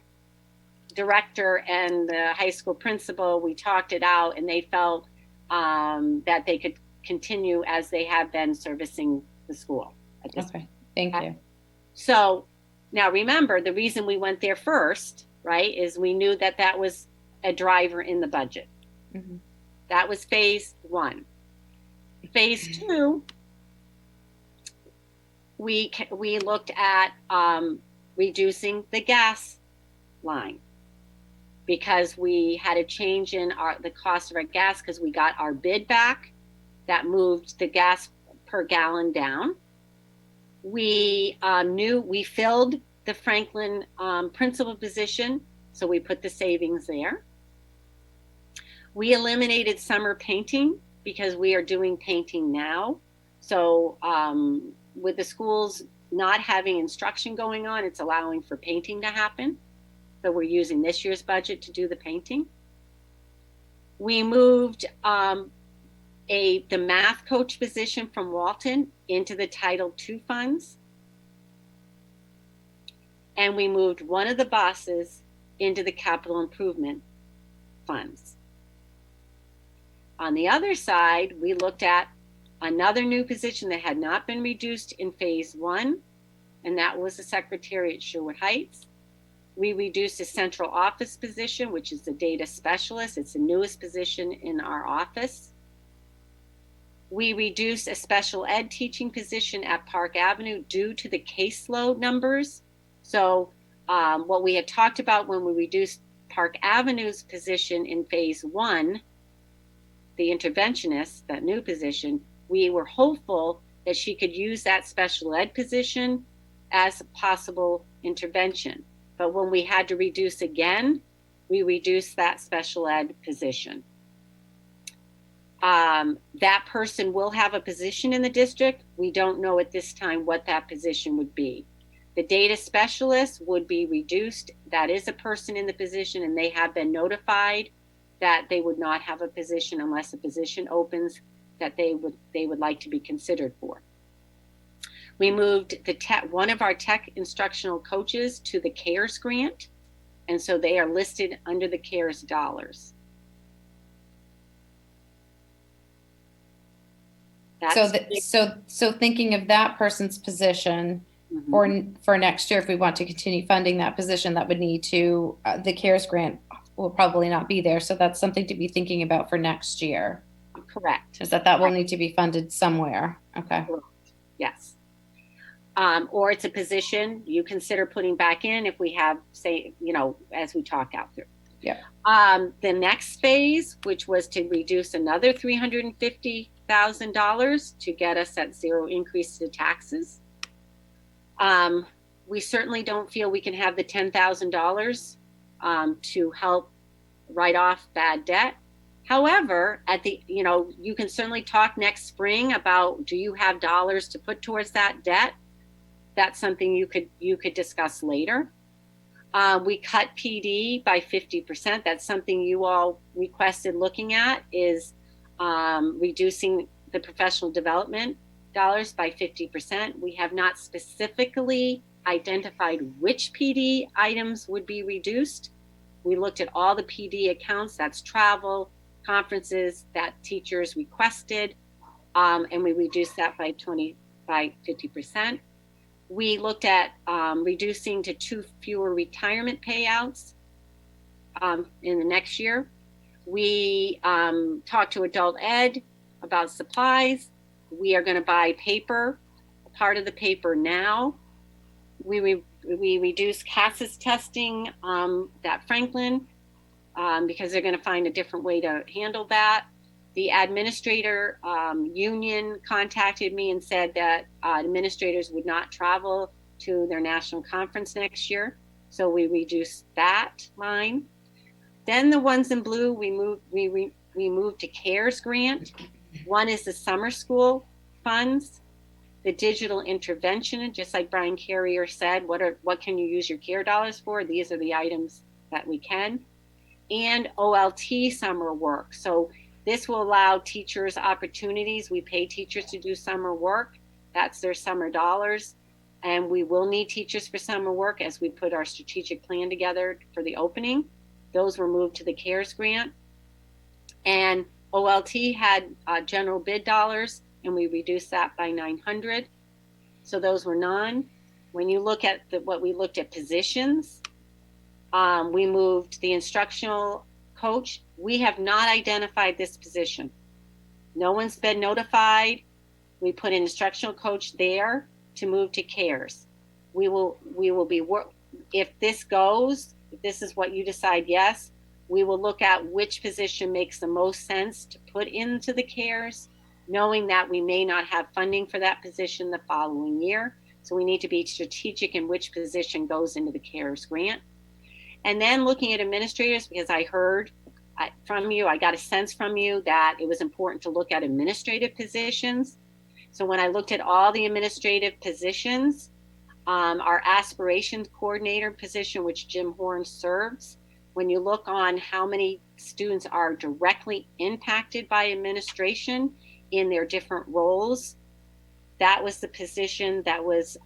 director and the high school principal, we talked it out, and they felt that they could continue as they have been servicing the school at this point. Thank you. So now remember, the reason we went there first, right, is we knew that was a driver in the budget. Mm-hmm. That was phase one. Phase two, we looked at reducing the gas line because we had a change in the cost of our gas because we got our bid back. That moved the gas per gallon down. We filled the Franklin principal position, so we put the savings there. We eliminated summer painting because we are doing painting now. So with the schools not having instruction going on, it's allowing for painting to happen. So we're using this year's budget to do the painting. We moved the math coach position from Walton into the Title II funds. And we moved one of the buses into the capital improvement funds. On the other side, we looked at another new position that had not been reduced in phase 1, and that was the secretary at Sherwood Heights. We reduced a central office position, which is the data specialist. It's the newest position in our office. We reduced a special ed teaching position at Park Avenue due to the caseload numbers. So what we had talked about when we reduced Park Avenue's position in phase 1, the interventionist, that new position, we were hopeful that she could use that special ed position as a possible intervention. But when we had to reduce again, we reduced that special ed position. That person will have a position in the district. We don't know at this time what that position would be. The data specialist would be reduced. That is a person in the position, and they have been notified that they would not have a position unless a position opens that they would like to be considered for. We moved one of our tech instructional coaches to the CARES grant, and so they are listed under the CARES dollars. So thinking of that person's position, for next year, if we want to continue funding that position, that would need to, the CARES grant will probably not be there. So that's something to be thinking about for next year. Correct. Is that will need to be funded somewhere. Okay. Yes. Or it's a position you consider putting back in if we have, say, as we talk out through. Yeah. The next phase, which was to reduce another $350,000 to get us at zero increase to taxes. We certainly don't feel we can have the $10,000 to help write off bad debt. However, you can certainly talk next spring about, do you have dollars to put towards that debt? That's something you could discuss later. We cut PD by 50%. That's something you all requested looking at, is reducing the professional development dollars by 50%. We have not specifically identified which PD items would be reduced. We looked at all the PD accounts, that's travel, conferences that teachers requested, and we reduced that by 50%. We looked at reducing to 2 fewer retirement payouts in the next year. We talked to adult ed about supplies. We are going to buy paper, part of the paper now. We reduced CASAS testing at Franklin because they're going to find a different way to handle that. The administrator union contacted me and said that administrators would not travel to their national conference next year. So we reduced that line. Then the ones in blue, we moved to CARES grant. One is the summer school funds, the digital intervention, just like Brian Carrier said, what can you use your CARE dollars for? These are the items that we can. And OLT summer work. So this will allow teachers opportunities. We pay teachers to do summer work. That's their summer dollars. And we will need teachers for summer work as we put our strategic plan together for the opening. Those were moved to the CARES grant. And OLT had general bid dollars, and we reduced that by 900. So those were none. When you look at what we looked at positions, we moved the instructional coach. We have not identified this position. No one's been notified. We put an instructional coach there to move to CARES. We will be if this goes, if this is what you decide, yes, we will look at which position makes the most sense to put into the CARES, knowing that we may not have funding for that position the following year. So we need to be strategic in which position goes into the CARES grant. And then looking at administrators, because I heard from you, I got a sense from you that it was important to look at administrative positions. So when I looked at all the administrative positions, Our aspirations coordinator position, which Jim Horn serves, when you look on how many students are directly impacted by administration in their different roles, that was the position that was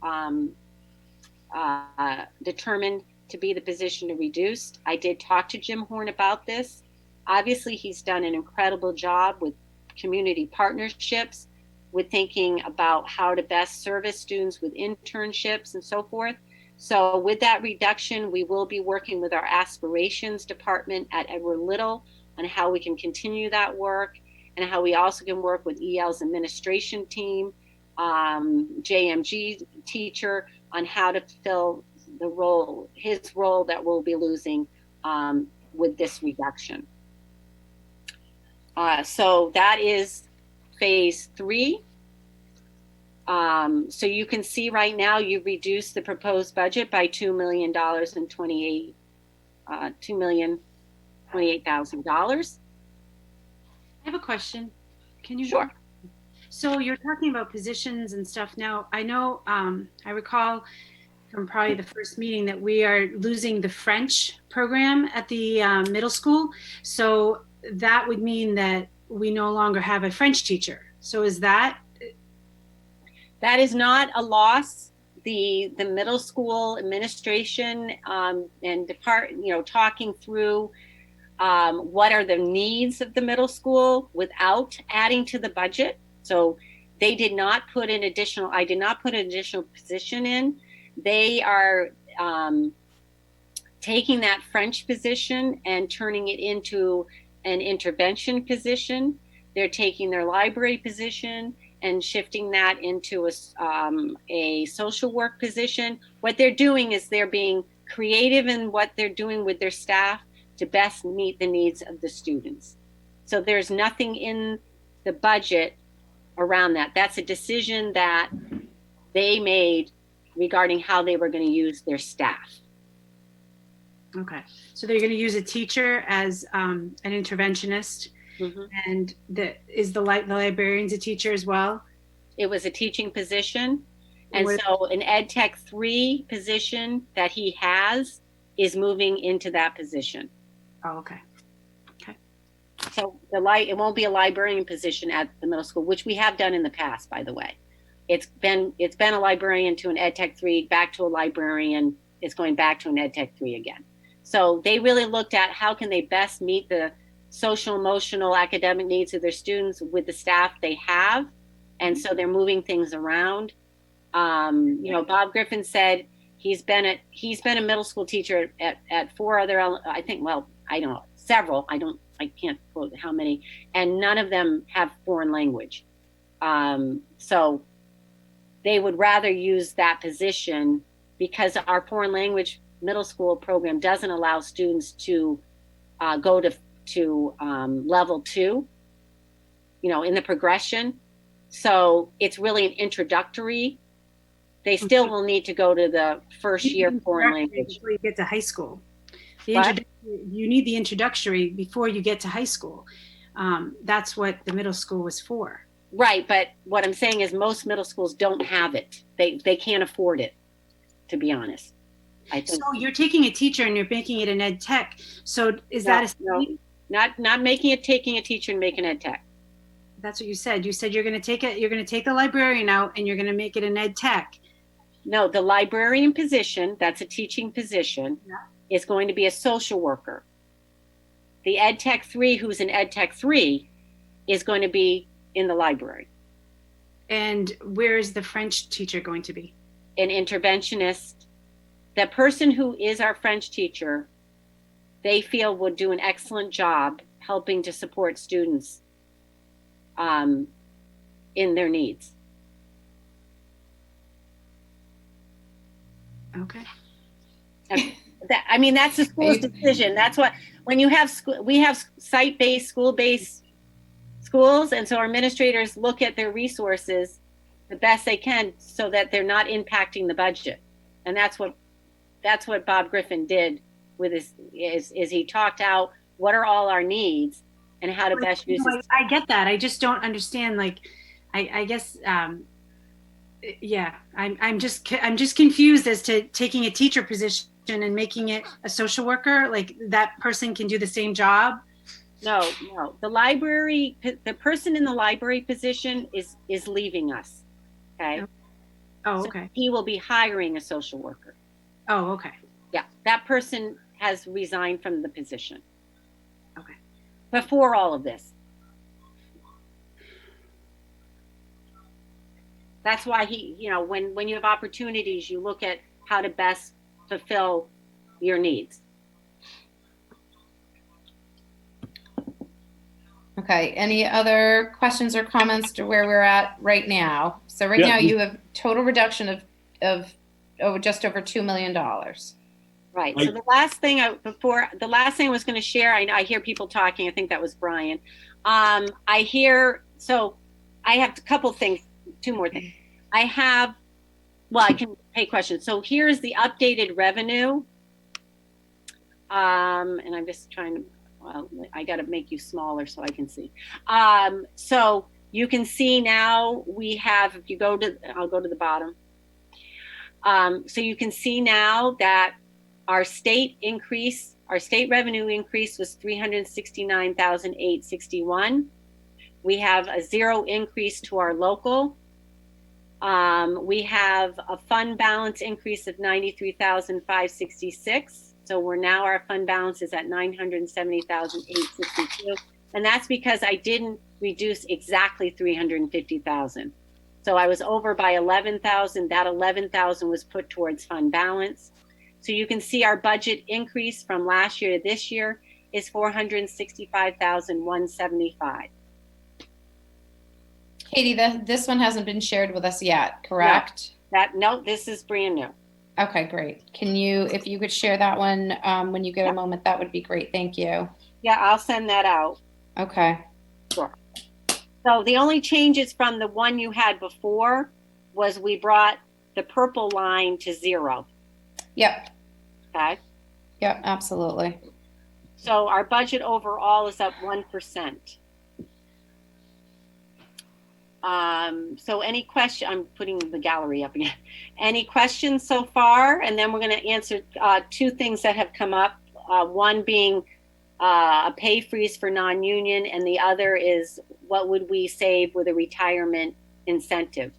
determined to be the position to reduce. I did talk to Jim Horn about this. Obviously, he's done an incredible job with community partnerships, with thinking about how to best service students with internships and so forth. So with that reduction, we will be working with our aspirations department at Edward Little on how we can continue that work, and how we also can work with EL's administration team, JMG teacher, on how to fill the role, his role that we'll be losing with this reduction. So that is phase 3. So you can see right now you've reduced the proposed budget by $2 million and $2,028,000. I have a question. Can you? Sure. So you're talking about positions and stuff now. I know, I recall from probably the first meeting that we are losing the French program at the middle school. So that would mean that we no longer have a French teacher. So is that? That is not a loss. The middle school administration and talking through what are the needs of the middle school without adding to the budget. So they did not put an additional, I did not put an additional position in. They are taking that French position and turning it into an intervention position. They're taking their library position and shifting that into a social work position. What they're doing is they're being creative in what they're doing with their staff to best meet the needs of the students. So there's nothing in the budget around that. That's a decision that they made regarding how they were going to use their staff. Okay. So they're going to use a teacher as an interventionist. Mm-hmm. And is the librarian's a teacher as well? It was a teaching position. And so an Ed Tech 3 position that he has is moving into that position. Oh, okay. Okay. So it won't be a librarian position at the middle school, which we have done in the past, by the way. It's been a librarian to an Ed Tech 3, back to a librarian. It's going back to an Ed Tech 3 again. So they really looked at how can they best meet the social, emotional, academic needs of their students with the staff they have. And so they're moving things around. Bob Griffin said he's been a middle school teacher at 4 other, I think, well, I don't know, several. I can't quote how many, and none of them have foreign language. So they would rather use that position because our foreign language middle school program doesn't allow students to go to level 2, in the progression. So it's really an introductory. They still will need to go to the first year foreign language. Before you get to high school. You need the introductory before you get to high school. That's what the middle school was for. Right, but what I'm saying is most middle schools don't have it. They can't afford it, to be honest. I think. So you're taking a teacher and you're making it an Ed Tech. So is that not making it taking a teacher and making Ed Tech. That's what you said. You said you're going to take the librarian out and you're going to make it an Ed Tech. No, the librarian position, that's a teaching position, is going to be a social worker. The Ed Tech 3, who's an Ed Tech 3, is going to be in the library. And where is the French teacher going to be? An interventionist. The person who is our French teacher, they feel would do an excellent job helping to support students in their needs. Okay. That's the school's decision. That's what, when you have we have site-based, school-based schools, and so our administrators look at their resources the best they can so that they're not impacting the budget. And that's what Bob Griffin did with his, is he talked out what are all our needs and how to best use it. I get that. I just don't understand. I guess Yeah, I'm just confused as to taking a teacher position and making it a social worker. Like that person can do the same job. No. The person in the library position is leaving us. Okay. Oh, So okay. he will be hiring a social worker. Oh, okay. Yeah, that person has resigned from the position. Okay. Before all of this. That's why when you have opportunities, you look at how to best fulfill your needs. Okay, any other questions or comments to where we're at right now? So right Yeah. now you have total reduction of just over $2 million. Right. So the last thing I was going to share, I hear people talking. I think that was Brian. I have a couple things, two more things. I can take questions. So here's the updated revenue. And I'm just trying to, I got to make you smaller so I can see. So you can see now we have, I'll go to the bottom. So you can see now that our state revenue increase was $369,861. We have a zero increase to our local. We have a fund balance increase of $93,566. So our fund balance is at $970,862. And that's because I didn't reduce exactly $350,000. So I was over by $11,000. That $11,000 was put towards fund balance. So you can see our budget increase from last year to this year is $465,175. Katie, this one hasn't been shared with us yet, correct? No, this is brand new. Okay, great. If you could share that one when you get a moment, that would be great. Thank you. Yeah, I'll send that out. Okay. Sure. So the only changes from the one you had before was we brought the purple line to 0. Yep. Okay. Yep, absolutely. So our budget overall is up 1%. So any question, I'm putting the gallery up again. Any questions so far? And then we're going to answer two things that have come up. One being a pay freeze for non-union, and the other is what would we save with a retirement incentive?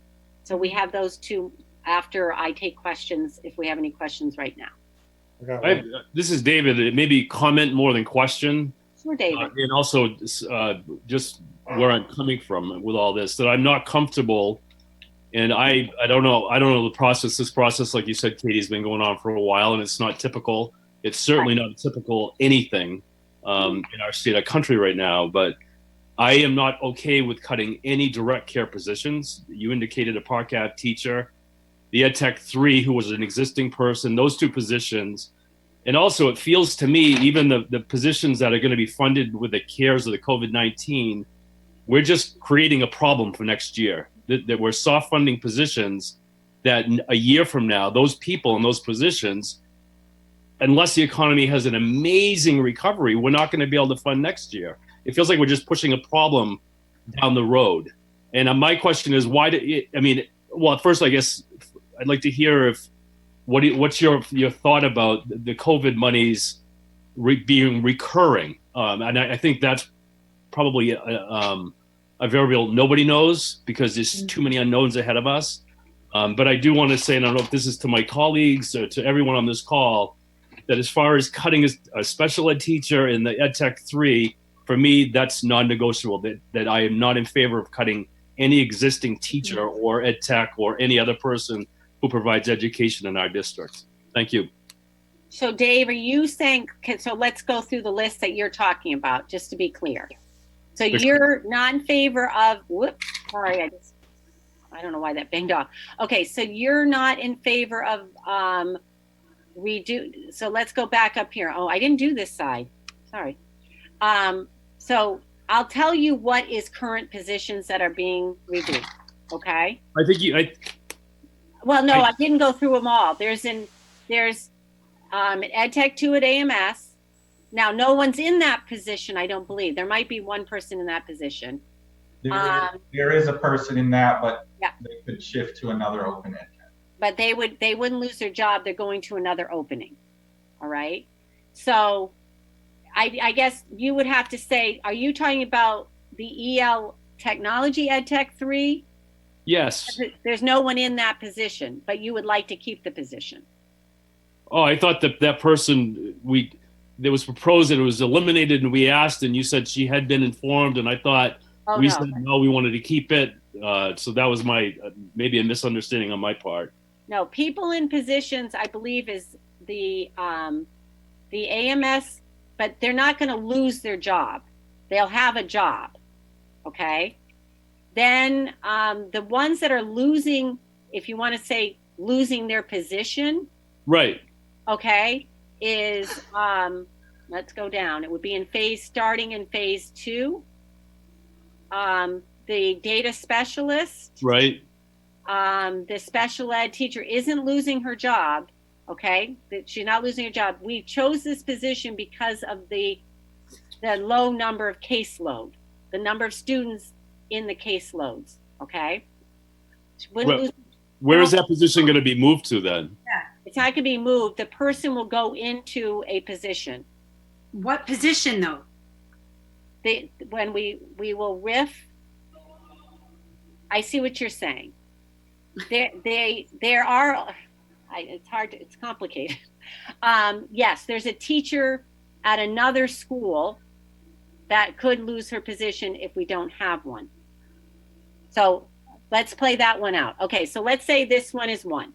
So we have those two after I take questions, if we have any questions right now. This is David. Maybe comment more than question. Sure, David. And also just where I'm coming from with all this, that I'm not comfortable, and I don't know the process. This process, like you said, Katie, has been going on for a while, and it's not typical. It's certainly not typical anything in our state of country right now. But I am not okay with cutting any direct care positions. You indicated a Park Ave teacher, the Ed Tech 3, who was an existing person. Those two positions. And also, it feels to me, even the positions that are going to be funded with the cares of the COVID-19, we're just creating a problem for next year. That we're soft funding positions that a year from now, those people in those positions, unless the economy has an amazing recovery, we're not going to be able to fund next year. It feels like we're just pushing a problem down the road. And my question is, first, I guess I'd like to hear what's your thought about the COVID monies being recurring? And I think that's probably a variable nobody knows because there's too many unknowns ahead of us. But I do want to say, and I don't know if this is to my colleagues or to everyone on this call, that as far as cutting a special ed teacher in the Ed Tech 3, for me, that's non-negotiable, that I am not in favor of cutting any existing teacher or Ed Tech or any other person who provides education in our district. Thank you. So Dave, are you saying, so let's go through the list that you're talking about, just to be clear. So you're not in favor of, I don't know why that banged off. Okay, so you're not in favor of so let's go back up here. Oh, I didn't do this side, sorry. So I'll tell you what is current positions that are being reduced, okay? I think Well, no, I didn't go through them all. There's Ed Tech 2 at AMS. Now, no one's in that position, I don't believe. There might be one person in that position. There is a person in that, but Yeah. they could shift to another open ed. But they wouldn't lose their job. They're going to another opening. All right. So I guess you would have to say, are you talking about the EL Technology Ed Tech 3? Yes. There's no one in that position, but you would like to keep the position. Oh, I thought that person that was proposed and it was eliminated, and we asked, and you said she had been informed, and I thought we no. said no, we wanted to keep it. So that was my maybe a misunderstanding on my part. No, people in positions, I believe, is the AMS, but they're not going to lose their job. They'll have a job. Okay. Then the ones that are losing, if you want to say losing their position, Right. okay, is let's go down. It would be starting in phase 2. The data specialist, Right. the special ed teacher isn't losing her job. Okay, she's not losing her job. We chose this position because of the low number of caseload, the number of students in the caseloads. Okay, Where is that position going to be moved to then? it's not going to be moved. The person will go into a position. What position though? When we will riff. I see what you're saying. There are. It's hard. It's complicated. Yes, there's a teacher at another school that could lose her position if we don't have one. So let's play that one out. Okay, so let's say this one is 1.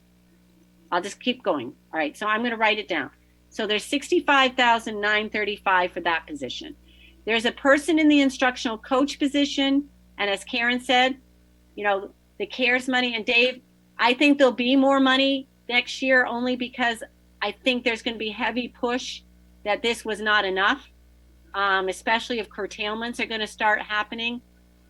I'll just keep going. All right, so I'm going to write it down. So there's $65,935 for that position. There's a person in the instructional coach position, and as Karen said, the CARES money. And Dave, I think there'll be more money next year only because I think there's going to be heavy push that this was not enough, especially if curtailments are going to start happening.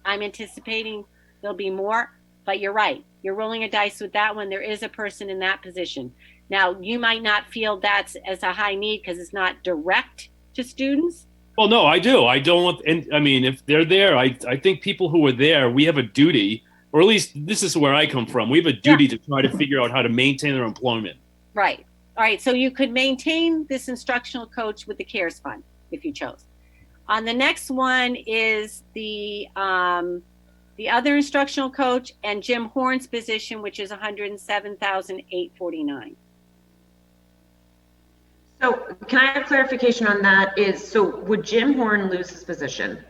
I'm anticipating there'll be more, but you're right. You're rolling a dice with that one. There is a person in that position. Now, you might not feel that's as a high need because it's not direct to students. Well, no, I do. I don't want, and I mean, if they're there, I think people who are there, we have a duty, or at least this is where I come from. We have a duty to try to figure out how to maintain their employment. Right. All right. So you could maintain this instructional coach with the CARES fund if you chose. On the next one is the other instructional coach and Jim Horn's position, which is $107,849. So can I have clarification on that? So would Jim Horn lose his position?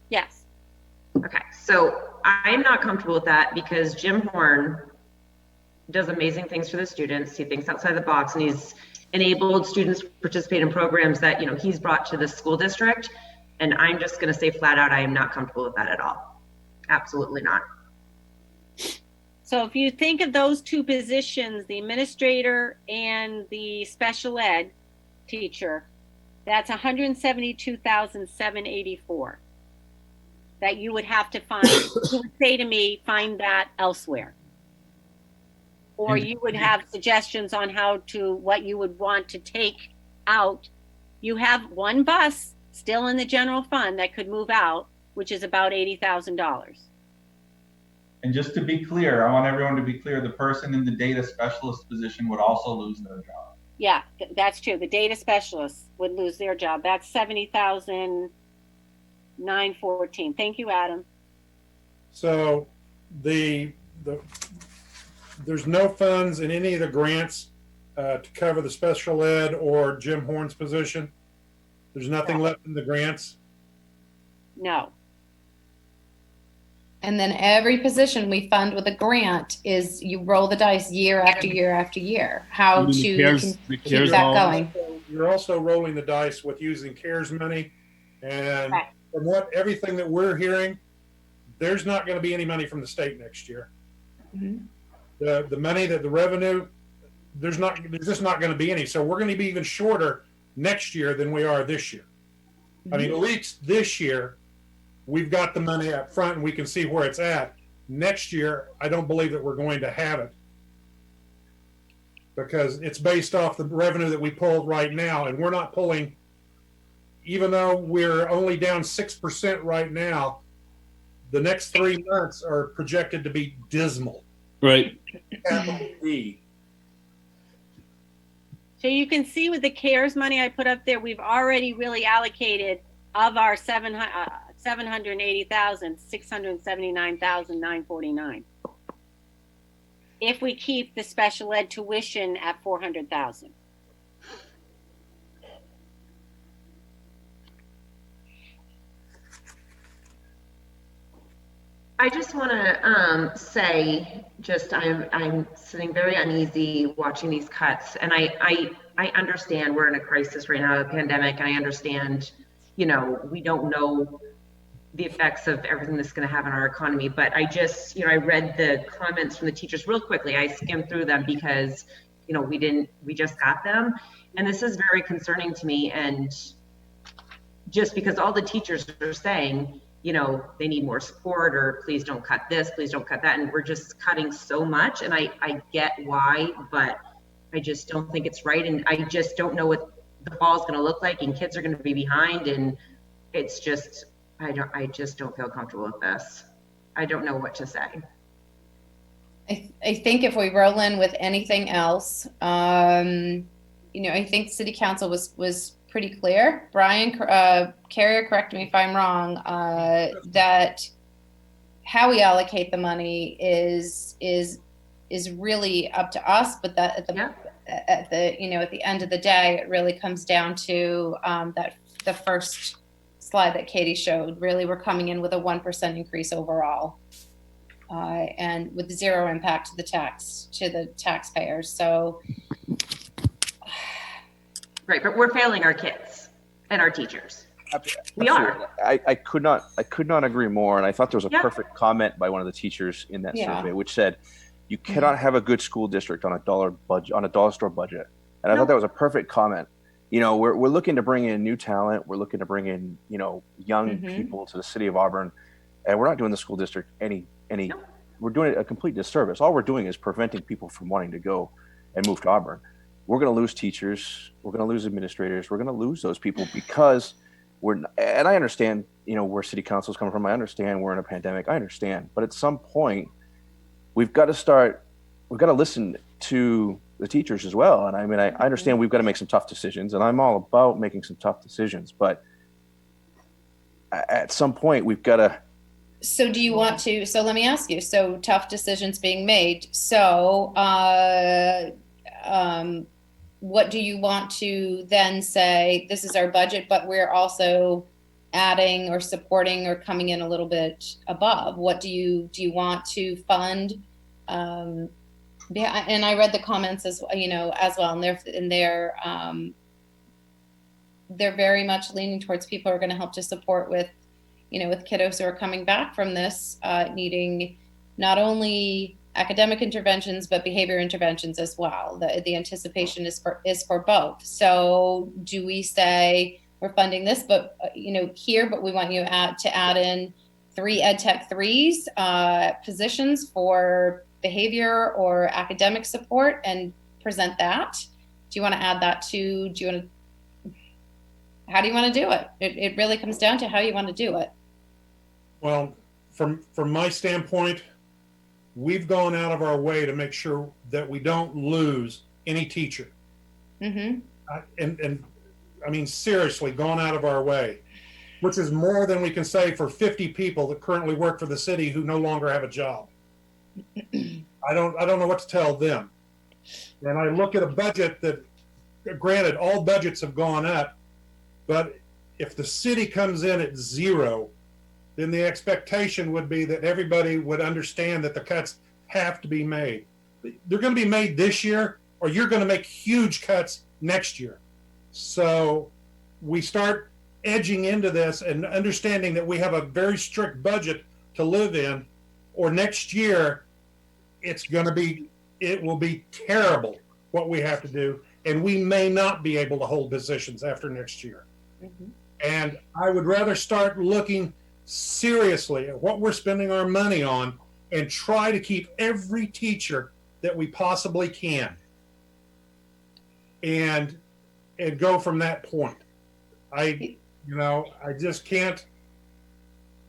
Yes. Okay, so I'm not comfortable with that because Jim Horn does amazing things for the students. He thinks outside the box, and he's enabled students to participate in programs that he's brought to the school district. And I'm just going to say flat out, I am not comfortable with that at all. Absolutely not. So if you think of those two positions, the administrator and the special ed teacher, that's $172,784 that you would have to find. You would say to me, find that elsewhere. Or you would have suggestions on what you would want to take out. You have one bus still in the general fund that could move out, which is about $80,000. And just to be clear, I want everyone to be clear, the person in the data specialist position would also lose their job. Yeah, that's true. The data specialists would lose their job. That's $70,914. Thank you, Adam. So there's no funds in any of the grants to cover the special ed or Jim Horn's position. There's nothing left in the grants. No. And then every position we fund with a grant is you roll the dice year after year after year. How to keep that going. You're also rolling the dice with using CARES money. And from everything that we're hearing, there's not going to be any money from the state next year. Mm-hmm. The money that the revenue, there's just not going to be any. So we're going to be even shorter next year than we are this year. Mm-hmm. I mean, at least this year, we've got the money up front and we can see where it's at. Next year, I don't believe that we're going to have it because it's based off the revenue that we pull right now. And we're not pulling, even though we're only down 6% right now, the next 3 months are projected to be dismal. Right. Capital D. So you can see with the CARES money I put up there, we've already really allocated of our 780,000, 679,949. If we keep the special ed tuition at 400,000. I just want to say, I'm sitting very uneasy watching these cuts, and I understand we're in a crisis right now, a pandemic, and I understand, we don't know the effects of everything that's going to have on our economy. But I just, I read the comments from the teachers real quickly. I skimmed through them because, we just got them, and this is very concerning to me. And just because all the teachers are saying, they need more support, or please don't cut this, please don't cut that. And we're just cutting so much. And I get why, but I just don't think it's right. And I just don't know what the fall is going to look like, and kids are going to be behind. And it's just, I just don't feel comfortable with this. I don't know what to say. I think if we roll in with anything else, I think City Council was pretty clear. Brian Carrier, correct me if I'm wrong, that how we allocate the money is really up to us, but that at the end of the day, it really comes down to the first slide that Katie showed. Really, we're coming in with a 1% increase overall, and with zero impact to the taxpayers. So. Right, but we're failing our kids and our teachers. We Absolutely. are. I could not agree more. And I thought there was a perfect comment by one of the teachers in that survey, which said, "You cannot have a good school district on a dollar store budget." And I thought that was a perfect comment. We're looking to bring in new talent. We're looking to bring in young people to the city of Auburn, and we're not doing the school district any. We're doing it a complete disservice. All we're doing is preventing people from wanting to go and move to Auburn. We're going to lose teachers. We're going to lose administrators. We're going to lose those people because and I understand, where city council is coming from. I understand we're in a pandemic. I understand. But at some point, we've got to listen to the teachers as well. And I mean, I understand we've got to make some tough decisions, and I'm all about making some tough decisions. But at some point, we've got to. So do you want to, so let me ask you, so tough decisions being made. So, what do you want to then say, this is our budget, but we're also adding or supporting or coming in a little bit above? What do you want to fund? And I read the comments as well, and they're very much leaning towards people who are going to help to support with kiddos who are coming back from this, needing not only academic interventions, but behavior interventions as well. The anticipation is for both. So do we say we're funding this, but here, but we want you to add in 3 EdTech 3s positions for behavior or academic support and present that? Do you want to add that to? How do you want to do it? It really comes down to how you want to do it. Well, from my standpoint, we've gone out of our way to make sure that we don't lose any teacher. And I mean, seriously, gone out of our way, which is more than we can say for 50 people that currently work for the city who no longer have a job. I don't know what to tell them. And I look at a budget that, granted, all budgets have gone up, but if the city comes in at 0, then the expectation would be that everybody would understand that the cuts have to be made. They're going to be made this year, or you're going to make huge cuts next year. So we start edging into this and understanding that we have a very strict budget to live in, or next year it will be terrible what we have to do, and we may not be able to hold positions after next year. And I would rather start looking seriously at what we're spending our money on and try to keep every teacher that we possibly can, and go from that point. I just can't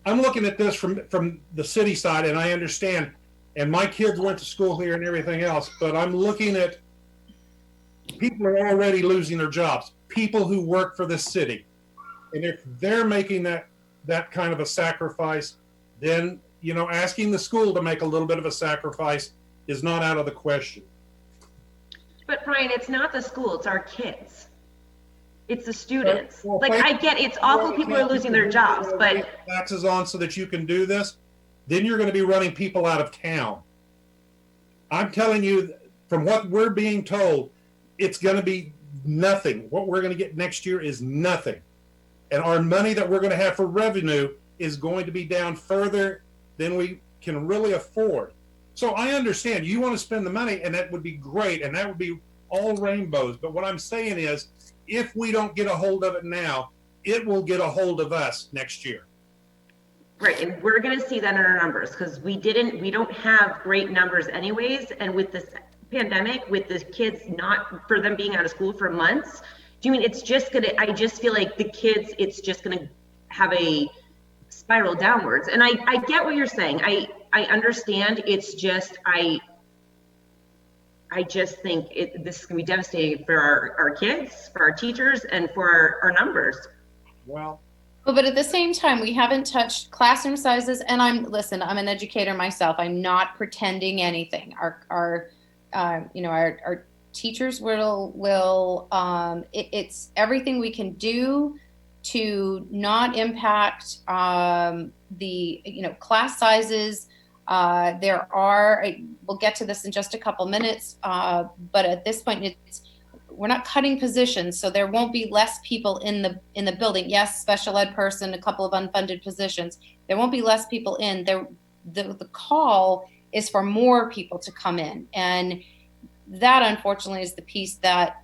I'm looking at this from the city side, and I understand, and my kids went to school here and everything else, but I'm looking at people are already losing their jobs, people who work for the city. And if they're making that kind of a sacrifice, then, you know, asking the school to make a little bit of a sacrifice is not out of the question. But Brian, it's not the school, it's our kids. It's the students. Well, Like, I get it's awful people are losing their jobs, but taxes on so that you can do this, then you're going to be running people out of town. I'm telling you, from what we're being told, it's going to be nothing. What we're going to get next year is nothing. And our money that we're going to have for revenue is going to be down further than we can really afford. So I understand you want to spend the money, and that would be great, and that would be all rainbows. But what I'm saying is, if we don't get a hold of it now, it will get a hold of us next year. right, and we're going to see that in our numbers because we don't have great numbers anyways. And with this pandemic, with the kids not for them being out of school for months, do you mean it's just gonna? I just feel like the kids, it's just gonna have a spiral downwards. And I get what you're saying. I understand. It's just I just think this is gonna be devastating for our kids, for our teachers, and for our numbers. Well, but at the same time, we haven't touched classroom sizes. And I'm an educator myself. I'm not pretending anything. Our teachers will it's everything we can do to not impact the class sizes. We'll get to this in just a couple minutes, but at this point we're not cutting positions, so there won't be less people in the building. Yes, special ed person, a couple of unfunded positions. There won't be less people in there. The call is for more people to come in, and that unfortunately is the piece that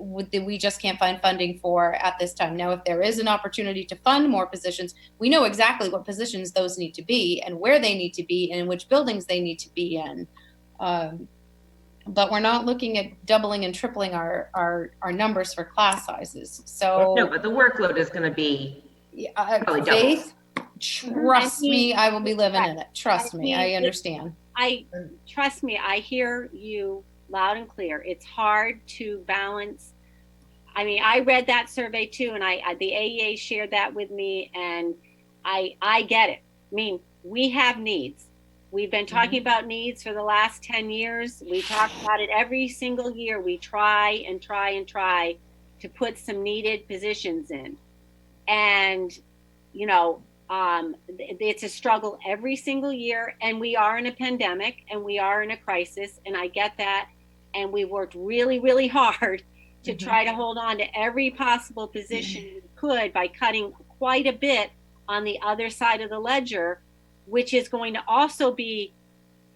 we just can't find funding for at this time. Now, if there is an opportunity to fund more positions, we know exactly what positions those need to be and where they need to be and in which buildings they need to be in. But we're not looking at doubling and tripling our numbers for class sizes. So no, but the workload is going to be probably double. Faith, trust me, I will be living in it. Trust me, I understand. Trust me, I hear you loud and clear. It's hard to balance. I mean, I read that survey too, and the AEA shared that with me, and I get it. I mean, we have needs. We've been talking about needs for the last 10 years. We talk about it every single year. We try and try and try to put some needed positions in. And, it's a struggle every single year. And we are in a pandemic and we are in a crisis. And I get that. And we worked really, really hard to try to hold on to every possible position we could by cutting quite a bit on the other side of the ledger, which is going to also be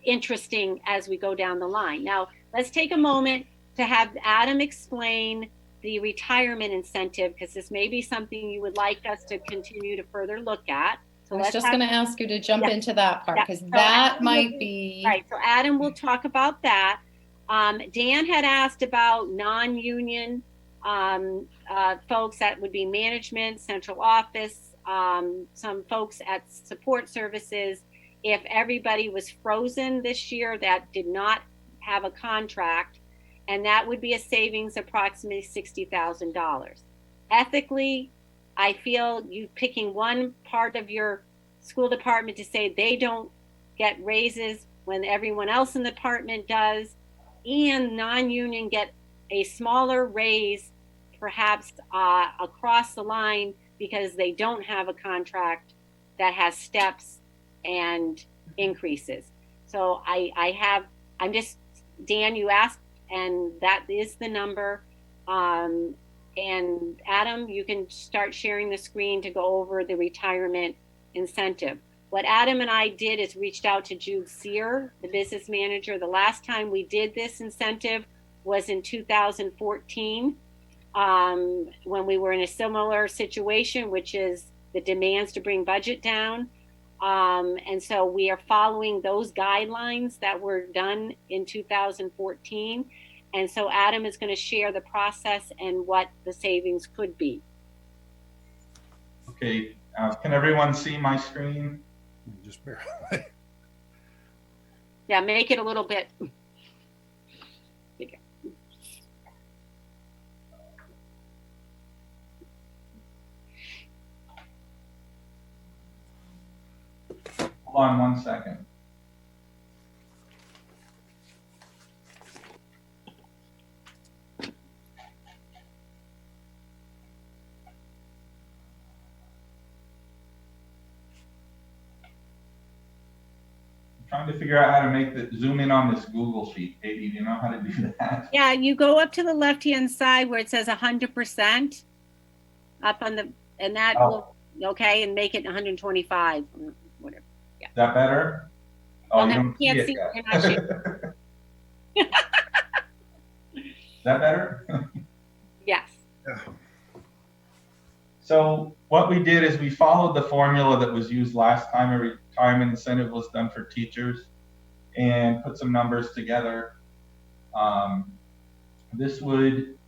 interesting as we go down the line. Now, let's take a moment to have Adam explain the retirement incentive, because this may be something you would like us to continue to further look at. So I was just going to ask you to jump into that part, because that might be... Right, so Adam will talk about that. Dan had asked about non-union folks that would be management, central office, some folks at support services. If everybody was frozen this year that did not have a contract, and that would be a savings approximately $60,000. Ethically, I feel you picking one part of your school department to say they don't get raises when everyone else in the department does, and non-union get a smaller raise perhaps across the line because they don't have a contract that has steps and increases. So Dan, you asked, and that is the number. And Adam, you can start sharing the screen to go over the retirement incentive. What Adam and I did is reached out to Jude Sear, the business manager. The last time we did this incentive was in 2014, when we were in a similar situation, which is the demands to bring budget down. And so we are following those guidelines that were done in 2014. And so Adam is going to share the process and what the savings could be. Okay, Can everyone see my screen? Just barely. Yeah, make it a little bit bigger. Hold on 1 second. Trying to figure out how to make the zoom in on this Google sheet. Katie, do you know how to do that? Yeah, you go up to the left-hand side where it says 100% up on the, and that will, okay, and make it 125, whatever. Is that better? Oh, Well, you no, don't you can't see see, it you're not yet. sure. Is that better? Yes. So what we did is we followed the formula that was used last time a retirement incentive was done for teachers and put some numbers together. This would,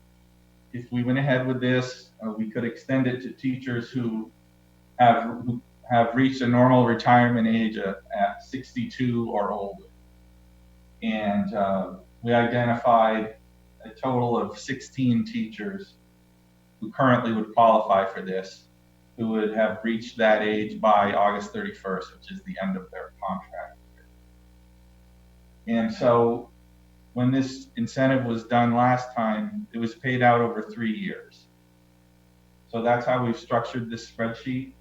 if we went ahead with this, we could extend it to teachers who have reached a normal retirement age at 62 or older. And we identified a total of 16 teachers who currently would qualify for this, who would have reached that age by August 31st, which is the end of their contract. And so when this incentive was done last time, it was paid out over 3 years. So that's how we've structured this spreadsheet.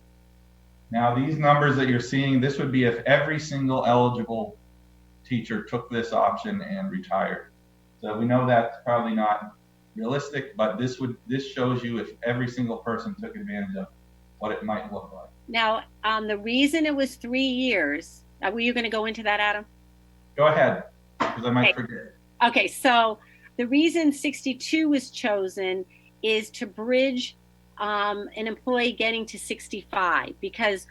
Now, these numbers that you're seeing, this would be if every single eligible teacher took this option and retired. So we know that's probably not realistic, but this shows you if every single person took advantage of what it might look like. Now, the reason it was 3 years, were you going to go into that, Adam? Go ahead, because I might forget. Okay, so the reason 62 was chosen is to bridge an employee getting to 65, because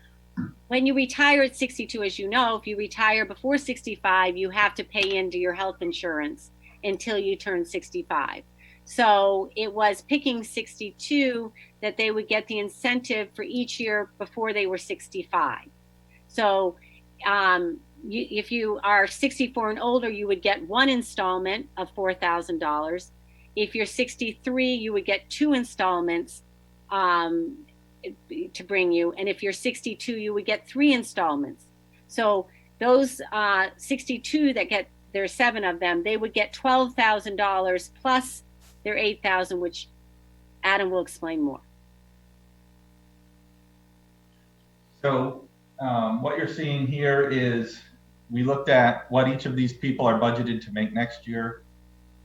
when you retire at 62, as you know, if you retire before 65, you have to pay into your health insurance until you turn 65. So it was picking 62 that they would get the incentive for each year before they were 65. So if you are 64 and older, you would get one installment of $4,000. If you're 63, you would get 2 installments to bring you. And if you're 62, you would get 3 installments. So those 62 that get, there are 7 of them, they would get $12,000 plus their $8,000, which Adam will explain more. So what you're seeing here is we looked at what each of these people are budgeted to make next year,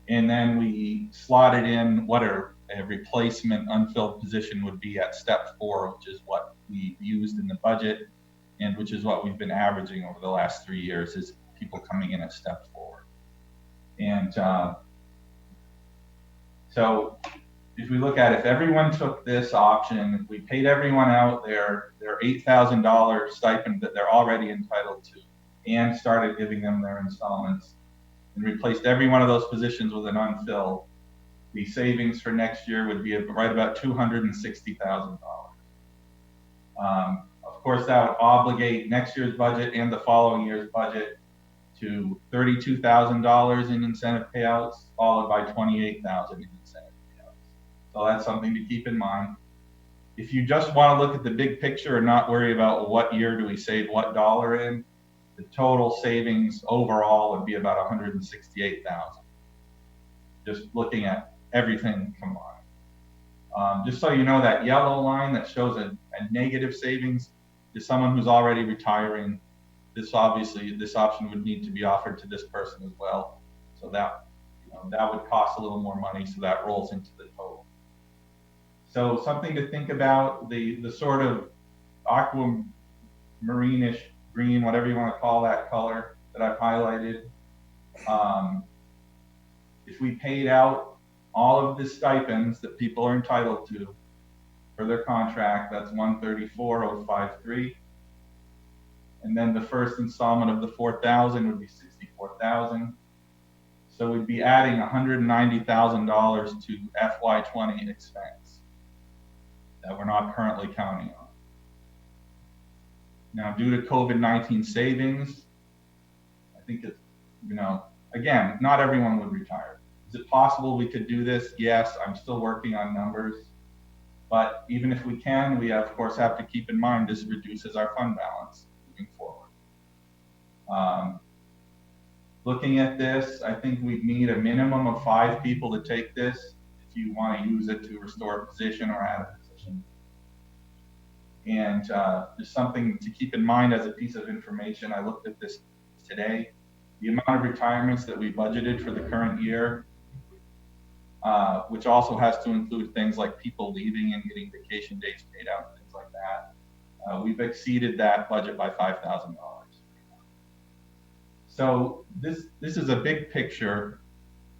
and then we slotted in what a replacement unfilled position would be at step 4, which is what we used in the budget and which is what we've been averaging over the last 3 years, is people coming in at step 4. And so if we look at, if everyone took this option, if we paid everyone out their $8,000 stipend that they're already entitled to and started giving them their installments and replaced every one of those positions with an unfilled, the savings for next year would be right about $260,000. Of course, that would obligate next year's budget and the following year's budget to $32,000 in incentive payouts, followed by $28,000 in incentive payouts. So that's something to keep in mind. If you just want to look at the big picture and not worry about what year do we save what dollar in, the total savings overall would be about $168,000. Just looking at everything combined. Just so you know, that yellow line that shows a negative savings is someone who's already retiring. This option would need to be offered to this person as well. So that, that would cost a little more money, so that rolls into the total. So something to think about, the sort of aquamarine-ish green, whatever you want to call that color that I've highlighted. If we paid out all of the stipends that people are entitled to for their contract, that's $134,053. And then the first installment of the $4,000 would be $64,000. So we'd be adding $190,000 to FY20 expense that we're not currently counting Now, due to COVID-19 savings, I think it's, again, not everyone would retire. Is it possible we could do this? Yes, I'm still working on numbers. But even if we can, we of course have to keep in mind this reduces our fund balance moving forward. Looking at this, I think we'd need a minimum of 5 people to take this if you want to use it to restore a position or add a position. And there's something to keep in mind as a piece of information. I looked at this today. The amount of retirements that we budgeted for the current year, which also has to include things like people leaving and getting vacation days paid out, things like that. We've exceeded that budget by $5,000. So this is a big picture.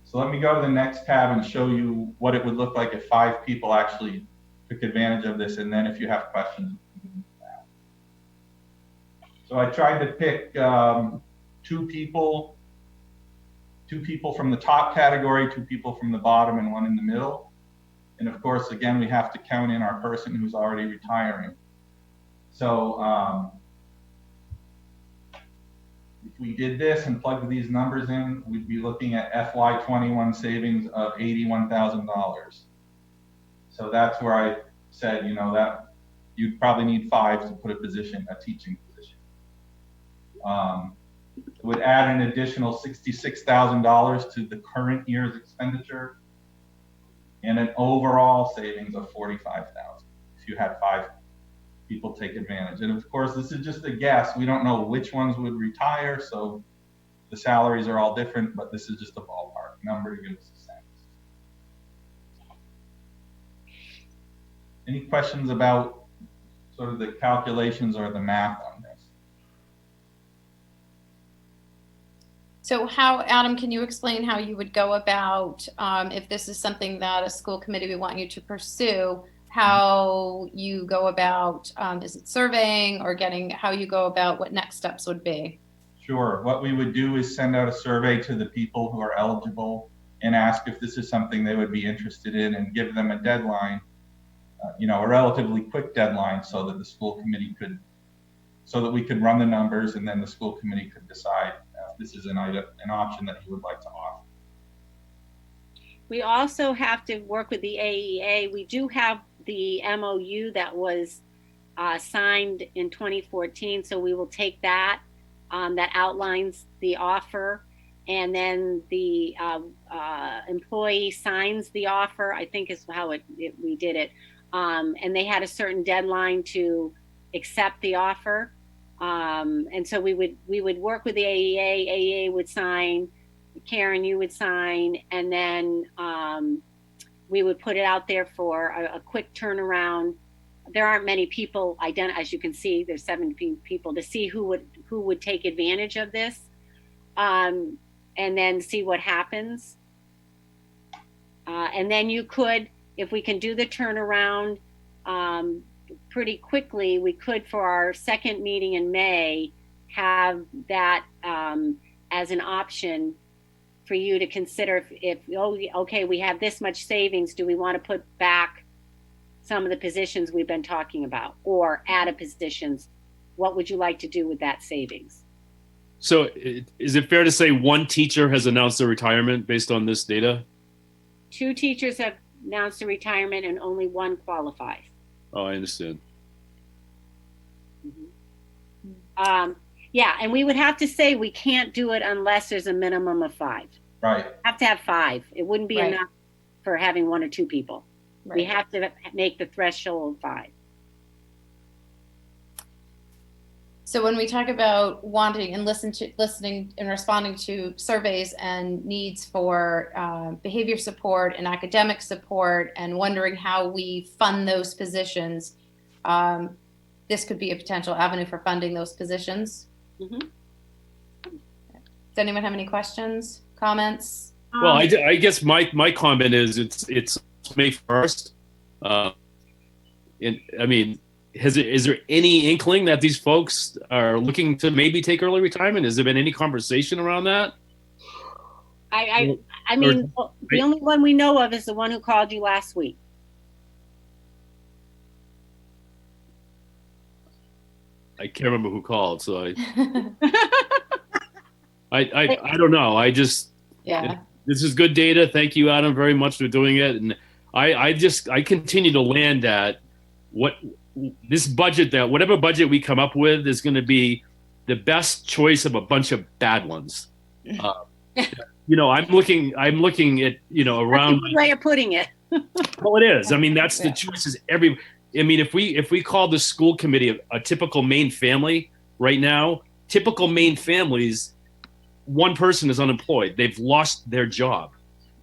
So let me go to the next tab and show you what it would look like if 5 people actually took advantage of this, and then if you have questions. So I tried to pick 2 people from the top category, 2 people from the bottom, and 1 in the middle. And of course, again, we have to count in our person who's already retiring. So if we did this and plugged these numbers in, we'd be looking at FY21 savings of $81,000. So that's where I said, that you'd probably need 5 to put a teaching position. It would add an additional $66,000 to the current year's expenditure and an overall savings of $45,000 if you had 5 people take advantage. And of course, this is just a guess. We don't know which ones would retire, so the salaries are all different, but this is just a ballpark number to give us a sense. Any questions about sort of the calculations or the math on this? So Adam, can you explain how you would go about, if this is something that a school committee would want you to pursue, how you go about, is it surveying or how you go about what next steps would be? Sure. What we would do is send out a survey to the people who are eligible and ask if this is something they would be interested in and give them a deadline, a relatively quick deadline so that the school committee so that we could run the numbers and then the school committee could decide if this is an option that you would like to offer. We also have to work with the AEA. We do have the MOU that was signed in 2014, so we will take that. That outlines the offer, and then the employee signs the offer, I think is how we did it. And they had a certain deadline to accept the offer. And so we would work with the AEA. AEA would sign. Karen, you would sign, and then we would put it out there for a quick turnaround. There aren't many people as you can see, there's 17 people to see who would take advantage of this, and then see what happens. And then you could, if we can do the turnaround pretty quickly, we could, for our second meeting in May, have that as an option for you to consider. If okay, we have this much savings, do we want to put back some of the positions we've been talking about, or add positions? What would you like to do with that savings? So is it fair to say 1 teacher has announced their retirement based on this data? 2 teachers have announced a retirement and only 1 qualifies. Oh, I understand. Mm-hmm. Yeah, and we would have to say we can't do it unless there's a minimum of 5. Right. Have to have 5. It wouldn't be Right. enough for having 1 or 2 people. Right. We have to make the threshold 5. So when we talk about wanting and listening and responding to surveys and needs for behavior support and academic support, and wondering how we fund those positions, this could be a potential avenue for funding those positions. Mm-hmm. Does anyone have any questions, comments? Well, I guess my comment is it's May 1st. And I mean, is there any inkling that these folks are looking to maybe take early retirement? Has there been any conversation around that? I mean, the only one we know of is the one who called you last week. I can't remember who called, so I don't know. I just Yeah. this is good data. Thank you, Adam, very much for doing it. And I continue to land at what this budget, that whatever budget we come up with is going to be the best choice of a bunch of bad ones. I'm looking at, around. That's a good way of putting it. Well, it is. I mean, that's the choices. If we call the school committee a typical Maine family right now, typical Maine families, one person is unemployed. They've lost their job,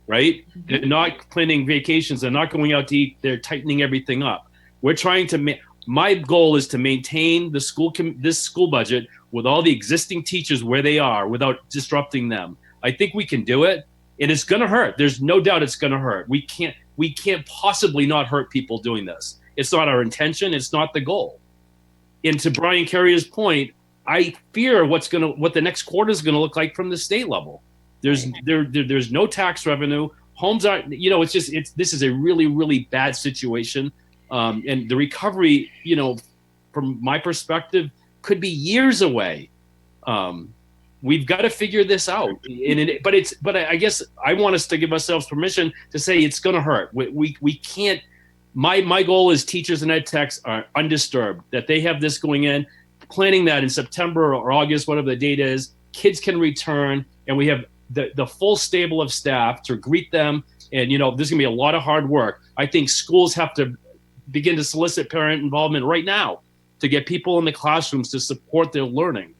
right? They're not planning vacations. They're not going out to eat. They're tightening everything up. We're trying to. My goal is to maintain the this school budget with all the existing teachers where they are without disrupting them. I think we can do it, and it's going to hurt. There's no doubt it's going to hurt. We can't possibly not hurt people doing this. It's not our intention. It's not the goal. And to Brian Carrier's point, I fear what the next quarter is going to look like from the state level. There's no tax revenue. Homes are, this is a really, really bad situation. And the recovery, from my perspective, could be years away. We've got to figure this out. But I guess I want us to give ourselves permission to say it's going to hurt. We can't. My goal is teachers and ed techs are undisturbed, that they have this going in, planning that in September or August, whatever the date is, kids can return, and we have the full stable of staff to greet them. And, there's going to be a lot of hard work. I think schools have to begin to solicit parent involvement right now to get people in the classrooms to support their learning.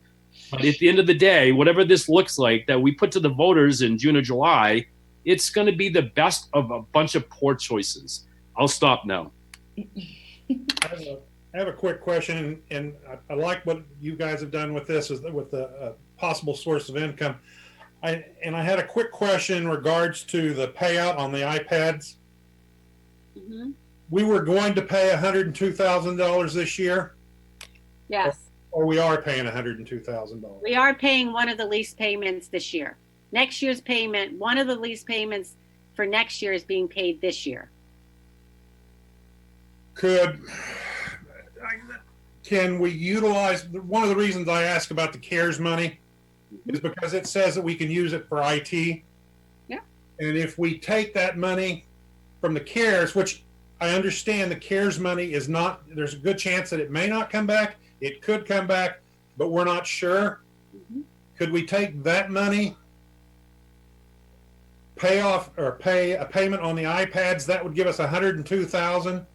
But at the end of the day, whatever this looks like that we put to the voters in June or July, it's going to be the best of a bunch of poor choices. I'll stop now. I have a quick question, and I like what you guys have done with this, with the possible source of income. I had a quick question in regards to the payout on the iPads. Mm-hmm. We were going to pay $102,000 this year. Yes. Or we are paying $102,000. We are paying one of the lease payments this year. Next year's payment, one of the lease payments for next year is being paid this year. Can we utilize, one of the reasons I ask about the CARES money is because it says that we can use it for IT. Yeah. And if we take that money from the CARES, which I understand the CARES money is not, there's a good chance that it may not come back. It could come back, but we're not sure. Mm-hmm. Could we take that money, pay a payment on the iPads? That would give us $102,000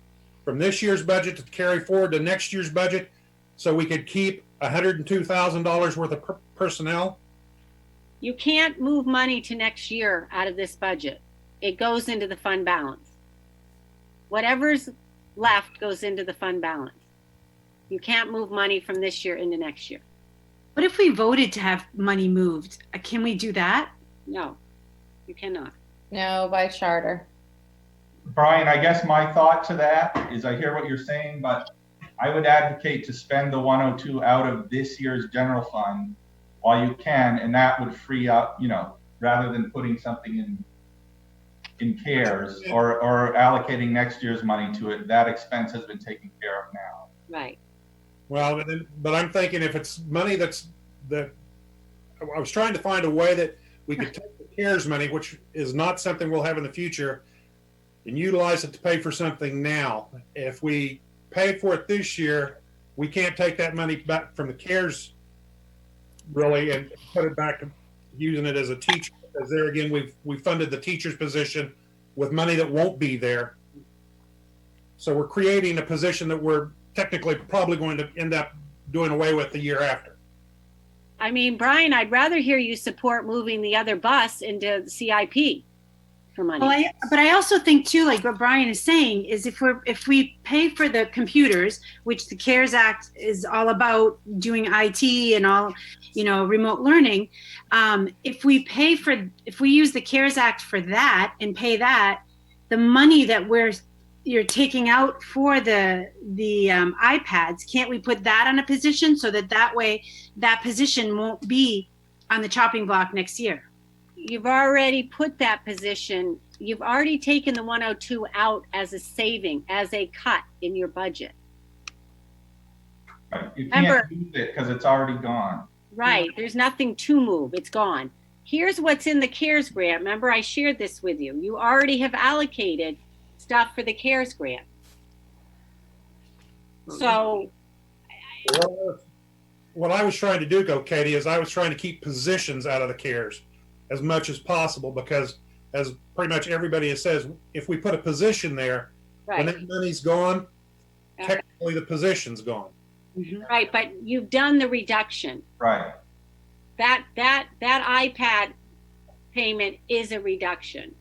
from this year's budget to carry forward to next year's budget, so we could keep $102,000 worth of personnel. You can't move money to next year out of this budget. It goes into the fund balance. Whatever's left goes into the fund balance. You can't move money from this year into next year. What if we voted to have money moved? Can we do that? No, you cannot. No, by charter. Brian, I guess my thought to that is I hear what you're saying, but I would advocate to spend the 102 out of this year's general fund while you can, and that would free up, rather than putting something in CARES or allocating next year's money to it. That expense has been taken care of now. Right. Well, but I'm thinking if it's money I was trying to find a way that we could take the CARES money, which is not something we'll have in the future, and utilize it to pay for something now. If we pay for it this year, we can't take that money back from the CARES really and put it back to using it as a teacher, because there again, we funded the teacher's position with money that won't be there. So we're creating a position that we're technically probably going to end up doing away with the year after. I mean, Brian, I'd rather hear you support moving the other bus into CIP for money. Well, but I also think too, like what Brian is saying, is if we pay for the computers, which the CARES Act is all about doing IT and all, remote learning. If we use the CARES Act for that and pay that, the money that you're taking out for the iPads, can't we put that on a position so that way that position won't be on the chopping block next year? You've already put that position, you've already taken the 102 out as a saving, as a cut in your budget. You Remember- can't use it because it's already gone. Right. There's nothing to move. It's gone. Here's what's in the CARES grant. Remember, I shared this with you. You already have allocated stuff for the CARES grant. So, What I was trying to do, Katie, is I was trying to keep positions out of the CARES as much as possible because, as pretty much everybody says, if we put a position there, when right. that money's gone, Okay. technically the position's gone. Right. But you've done the reduction. Right. That iPad payment is a reduction.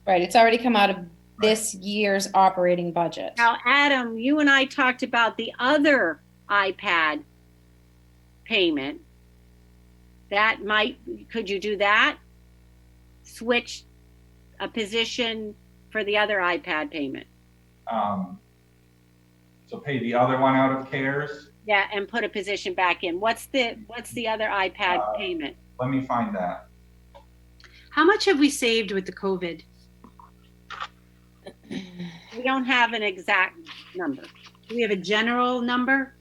Right. It's already come out of this year's operating budget. Now, Adam, you and I talked about the other iPad payment. Could you do that? Switch a position for the other iPad payment. So pay the other one out of CARES. Yeah, and put a position back in. What's the other iPad payment? Let me find that. How much have we saved with the COVID? We don't have an exact number. Do we have a general number?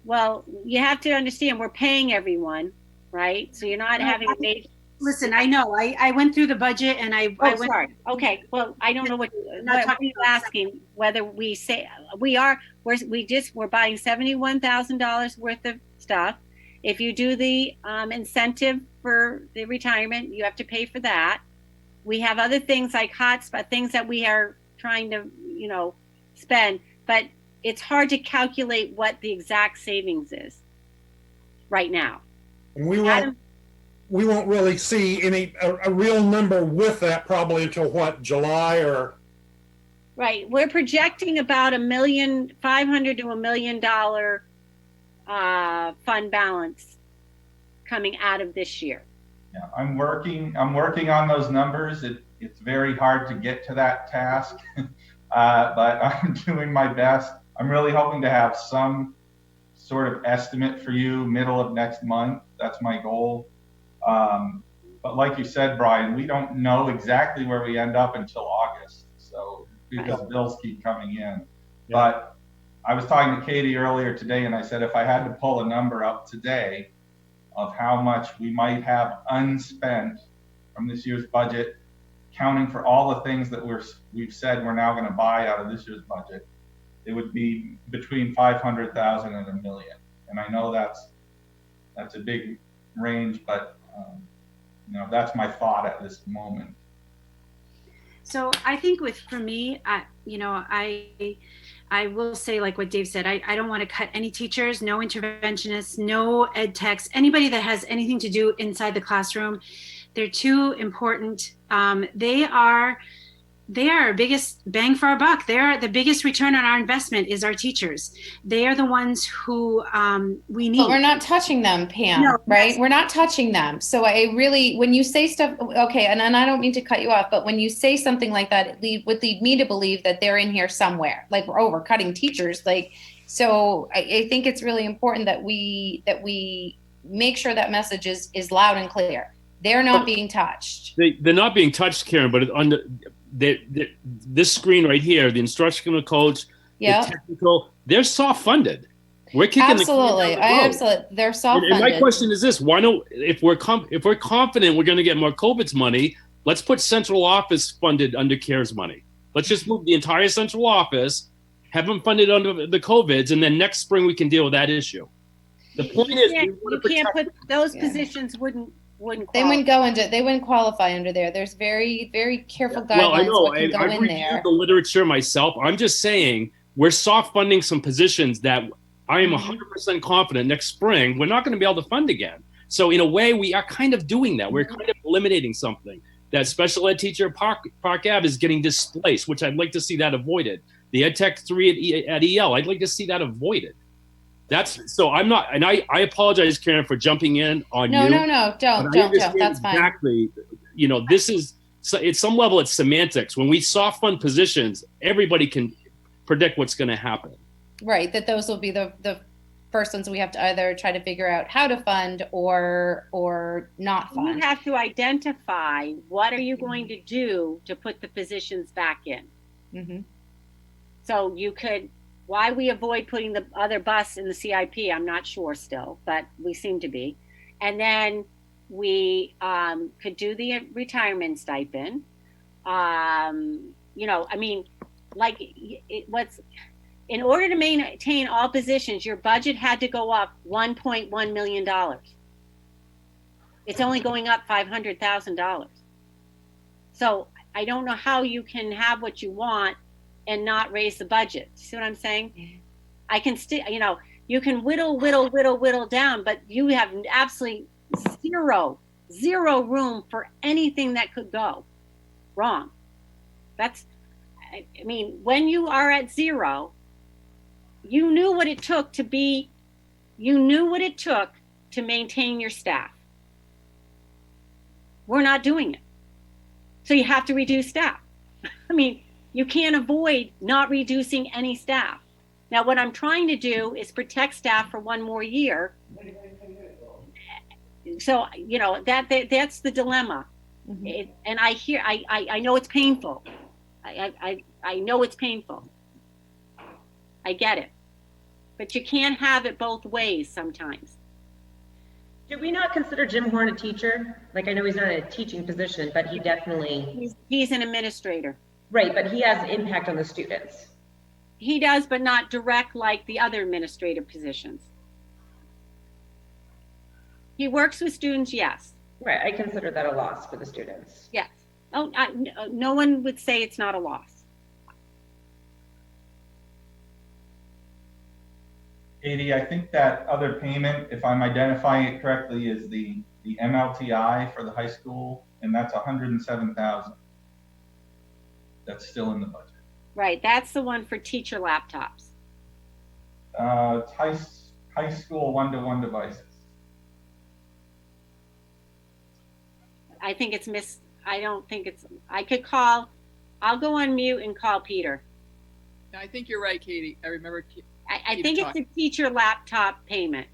Well, you have to understand we're paying everyone, right? So you're not having a major. Listen, I know. I went through the budget and I went. Sorry. Okay. Well, I don't know what Not talking you're asking. Whether we say we're buying $71,000 worth of stuff. If you do the incentive for the retirement, you have to pay for that. We have other things like hotspot things that we are trying to spend, but it's hard to calculate what the exact savings is right now. And we won't really see a real number with that probably until what, July or? Right. We're projecting about $1,500,000 to $1 million fund balance coming out of this year. Yeah, I'm working on those numbers. It's very hard to get to that task, but I'm doing my best. I'm really hoping to have some sort of estimate for you middle of next month. That's my goal. But like you said, Brian, we don't know exactly where we end up until August. So because bills keep coming in. Yeah. But I was talking to Katie earlier today, and I said if I had to pull a number up today of how much we might have unspent from this year's budget, counting for all the things that we've said we're now going to buy out of this year's budget, it would be between 500,000 and $1 million. And I know that's a big range, but that's my thought at this moment. So I think for me, I will say, like what Dave said, I don't want to cut any teachers, no interventionists, no ed techs, anybody that has anything to do inside the classroom. They're too important. They are our biggest bang for our buck. They are the biggest return on our investment is our teachers. They are the ones who we need. But we're not touching them, Pam, No, right? We're not touching them. So when you say stuff, okay, and I don't mean to cut you off, but when you say something like that, it would lead me to believe that they're in here somewhere. Like, we're cutting teachers. So I think it's really important that we make sure that message is loud and clear. They're not being touched. They're not being touched, Karen, but this screen right here, the instructional coach, the technical, they're soft funded. We're kicking absolutely. They're soft funded. And my question is this: why don't, if we're confident we're going to get more COVID's money, let's put central office funded under CARES money. Let's just move the entire central office, have them funded under the COVID's, and then next spring we can deal with that issue. The point is, you can't put those positions wouldn't qualify. They wouldn't qualify under there. There's very, very careful guidelines. Well, I know. What can go I've in reviewed there. the literature myself. I'm just saying we're soft funding some positions that I am 100% confident next spring we're not going to be able to fund again. So in a way, we are kind of doing that. We're kind of eliminating something. That special ed teacher at Park Ave is getting displaced, which I'd like to see that avoided. The Ed Tech 3 at EL, I'd like to see that avoided. I'm not, and I apologize, Karen, for jumping in on you. No, don't. That's fine. Exactly. This is, at some level, it's semantics. When we soft fund positions, everybody can predict what's going to happen. Right. That those will be the first ones we have to either try to figure out how to fund or not fund. You have to identify what are you going to do to put the positions back in. Mm-hmm. So you could Why we avoid putting the other bus in the CIP, I'm not sure still, but we seem to be. And then we could do the retirement stipend. You know, I mean, like what's in order to maintain all positions, your budget had to go up $1.1 million. It's only going up $500,000. So I don't know how you can have what you want and not raise the budget. See what I'm saying? I can still, you know, you can whittle down, but you have absolutely zero room for anything that could go wrong. That's, I mean, when you are at zero, you knew what it took to maintain your staff. We're not doing it. So you have to reduce staff. I mean, you can't avoid not reducing any staff. Now, what I'm trying to do is protect staff for one more year. So, you know, that's the dilemma. Mm-hmm. And I know it's painful. I know it's painful. I get it. But you can't have it both ways sometimes. Did we not consider Jim Horn a teacher? Like, I know he's not in a teaching position, but he definitely... He's an administrator. Right, but he has impact on the students. He does, but not direct like the other administrative positions. He works with students, yes. Right, I consider that a loss for the students. Yes. Oh, no one would say it's not a loss. Katie, I think that other payment, if I'm identifying it correctly, is the MLTI for the high school, and that's $107,000. That's still in the budget. Right, that's the one for teacher laptops. High school one-to-one devices. I think it's I don't think it's, I'll go on mute and call Peter. I think you're right, Katie. I remember. I think it's a teacher laptop payment.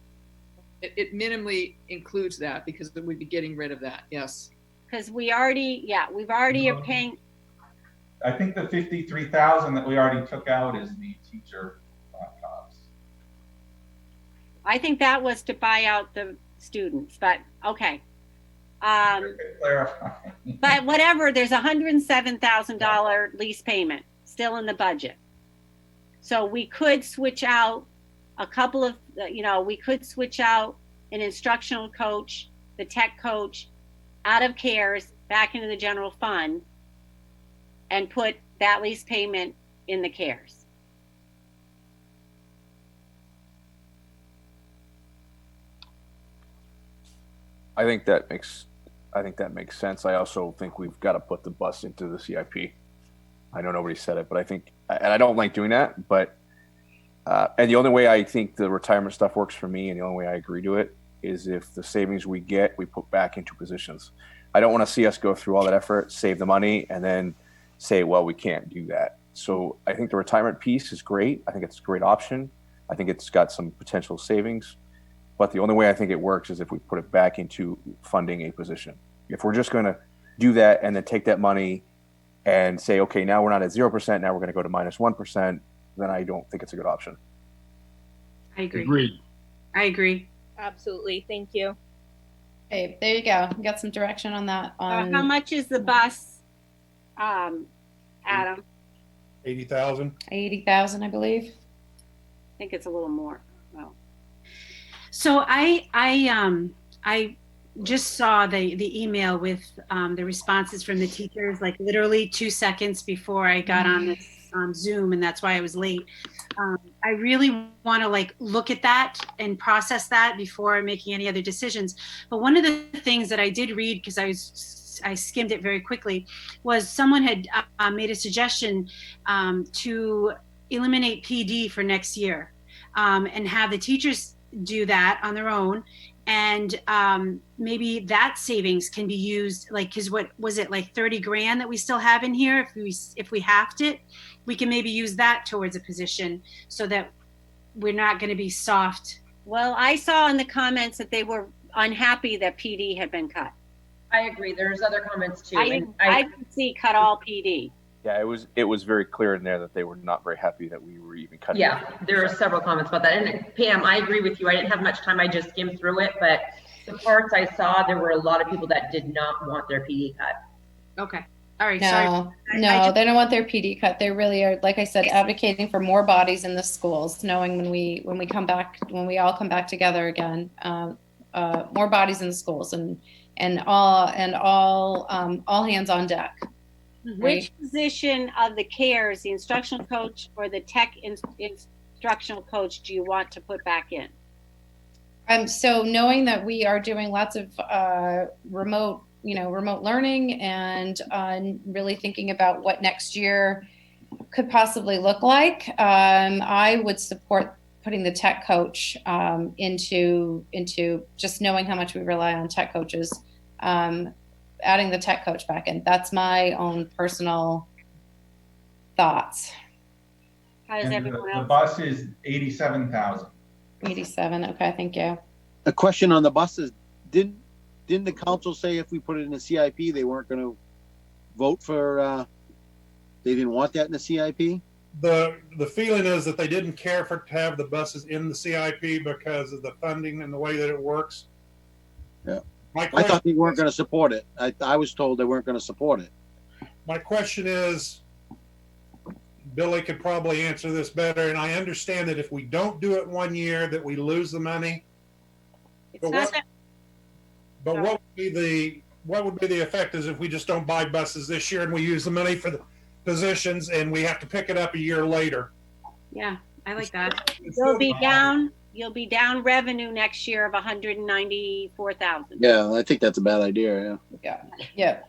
It minimally includes that because we'd be getting rid of that. Yes. Because we've already are paying. I think the $53,000 that we already took out is the teacher laptops. I think that was to buy out the students, but okay. Clarify. But whatever, there's $107,000 lease payment still in the budget. So we could switch out a couple of, we could switch out an instructional coach, the tech coach, out of CARES back into the general fund and put that lease payment in the CARES. I think that makes sense. I also think we've got to put the bus into the CIP. I know nobody said it, but I think, and I don't like doing that, but, and the only way I think the retirement stuff works for me and the only way I agree to it is if the savings we get, we put back into positions. I don't want to see us go through all that effort, save the money, and then say, well, we can't do that. So I think the retirement piece is great. I think it's a great option. I think it's got some potential savings, but the only way I think it works is if we put it back into funding a position. If we're just going to do that and then take that money and say, okay, now we're not at 0%, now we're going to go to -1%, then I don't think it's a good option. I agree. Agreed. I agree. Absolutely. Thank you. Okay, there you go. We got some direction on that. How much is the bus, Adam? 80,000. 80,000, I believe. I think it's a little more. Well, So I just saw the email with the responses from the teachers, like literally 2 seconds before I got on this Zoom, and that's why I was late. I really want to look at that and process that before making any other decisions. But one of the things that I did read, because I skimmed it very quickly, was someone had made a suggestion to eliminate PD for next year and have the teachers do that on their own. And maybe that savings can be used, because what was it, like 30 grand that we still have in here? If we halved it, we can maybe use that towards a position so that we're not going to be soft. well, I saw in the comments that they were unhappy that PD had been cut. I agree. There's other comments too. I didn't see cut all PD. Yeah, it was very clear in there that they were not very happy that we were even cutting. Yeah, there are several comments about that. And Pam, I agree with you. I didn't have much time. I just skimmed through it, but the parts I saw, there were a lot of people that did not want their PD cut. Okay. All right. Sorry. No, they don't want their PD cut. They really are, like I said, advocating for more bodies in the schools, knowing when we all come back together again, more bodies in the schools and all hands on deck. Which position of the CARES, the instructional coach or the tech instructional coach, do you want to put back in? So knowing that we are doing lots of remote learning and really thinking about what next year could possibly look like, I would support putting the tech coach into just knowing how much we rely on tech coaches. Adding the tech coach back in. That's my own personal thoughts. How does everyone else? The bus is 87,000. 87. Okay, thank you. A question on the buses. Didn't the council say if we put it in the CIP, they weren't going to vote for? They didn't want that in the CIP. The feeling is that they didn't care to have the buses in the CIP because of the funding and the way that it works. Yeah. I thought they weren't going to support it. I was told they weren't going to support it. My question is, Billy could probably answer this better, and I understand that if we don't do it 1 year, that we lose the money. But what would be the effect is if we just don't buy buses this year and we use the money for the positions and we have to pick it up a year later? Yeah, I like that. You'll be down revenue next year of 194,000. Yeah, I think that's a bad idea. Yeah.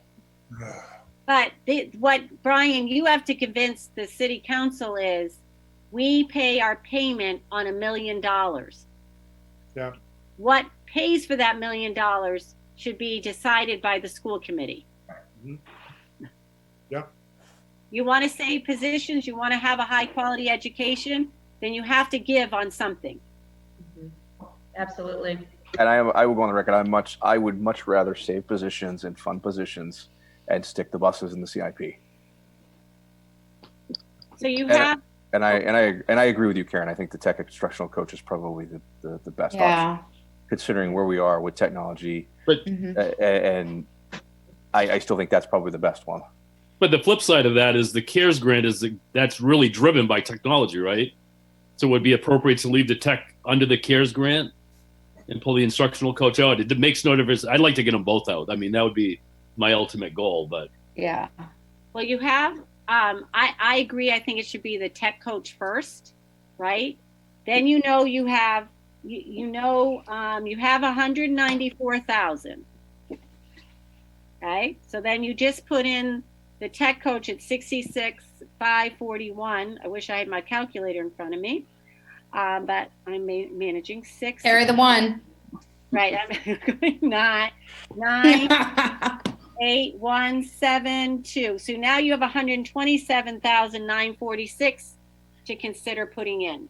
But what, Brian, you have to convince the city council is we pay our payment on $1 million. Yeah. What pays for that $1 million should be decided by the school committee. Mm-hmm. Yeah. You want to save positions, you want to have a high quality education, then you have to give on something. Absolutely. And I will go on the record. I would much rather save positions and fund positions and stick the buses in the CIP. So you have. And I agree with you, Karen. I think the tech instructional coach is probably the best option, considering where we are with technology. But and I still think that's probably the best one. But the flip side of that is the CARES grant that's really driven by technology, right? So it would be appropriate to leave the tech under the CARES grant and pull the instructional coach out. It makes no difference. I'd like to get them both out. I mean, that would be my ultimate goal, but. Yeah. Well, you have, I agree. I think it should be the tech coach first, right? Then you have 194,000. Okay. So then you just put in the tech coach at 66,541. I wish I had my calculator in front of me. But I'm managing 6. Carry the 1. Right. I'm not 9, 8, 1, 7, 2. So now you have 127,946 to consider putting in.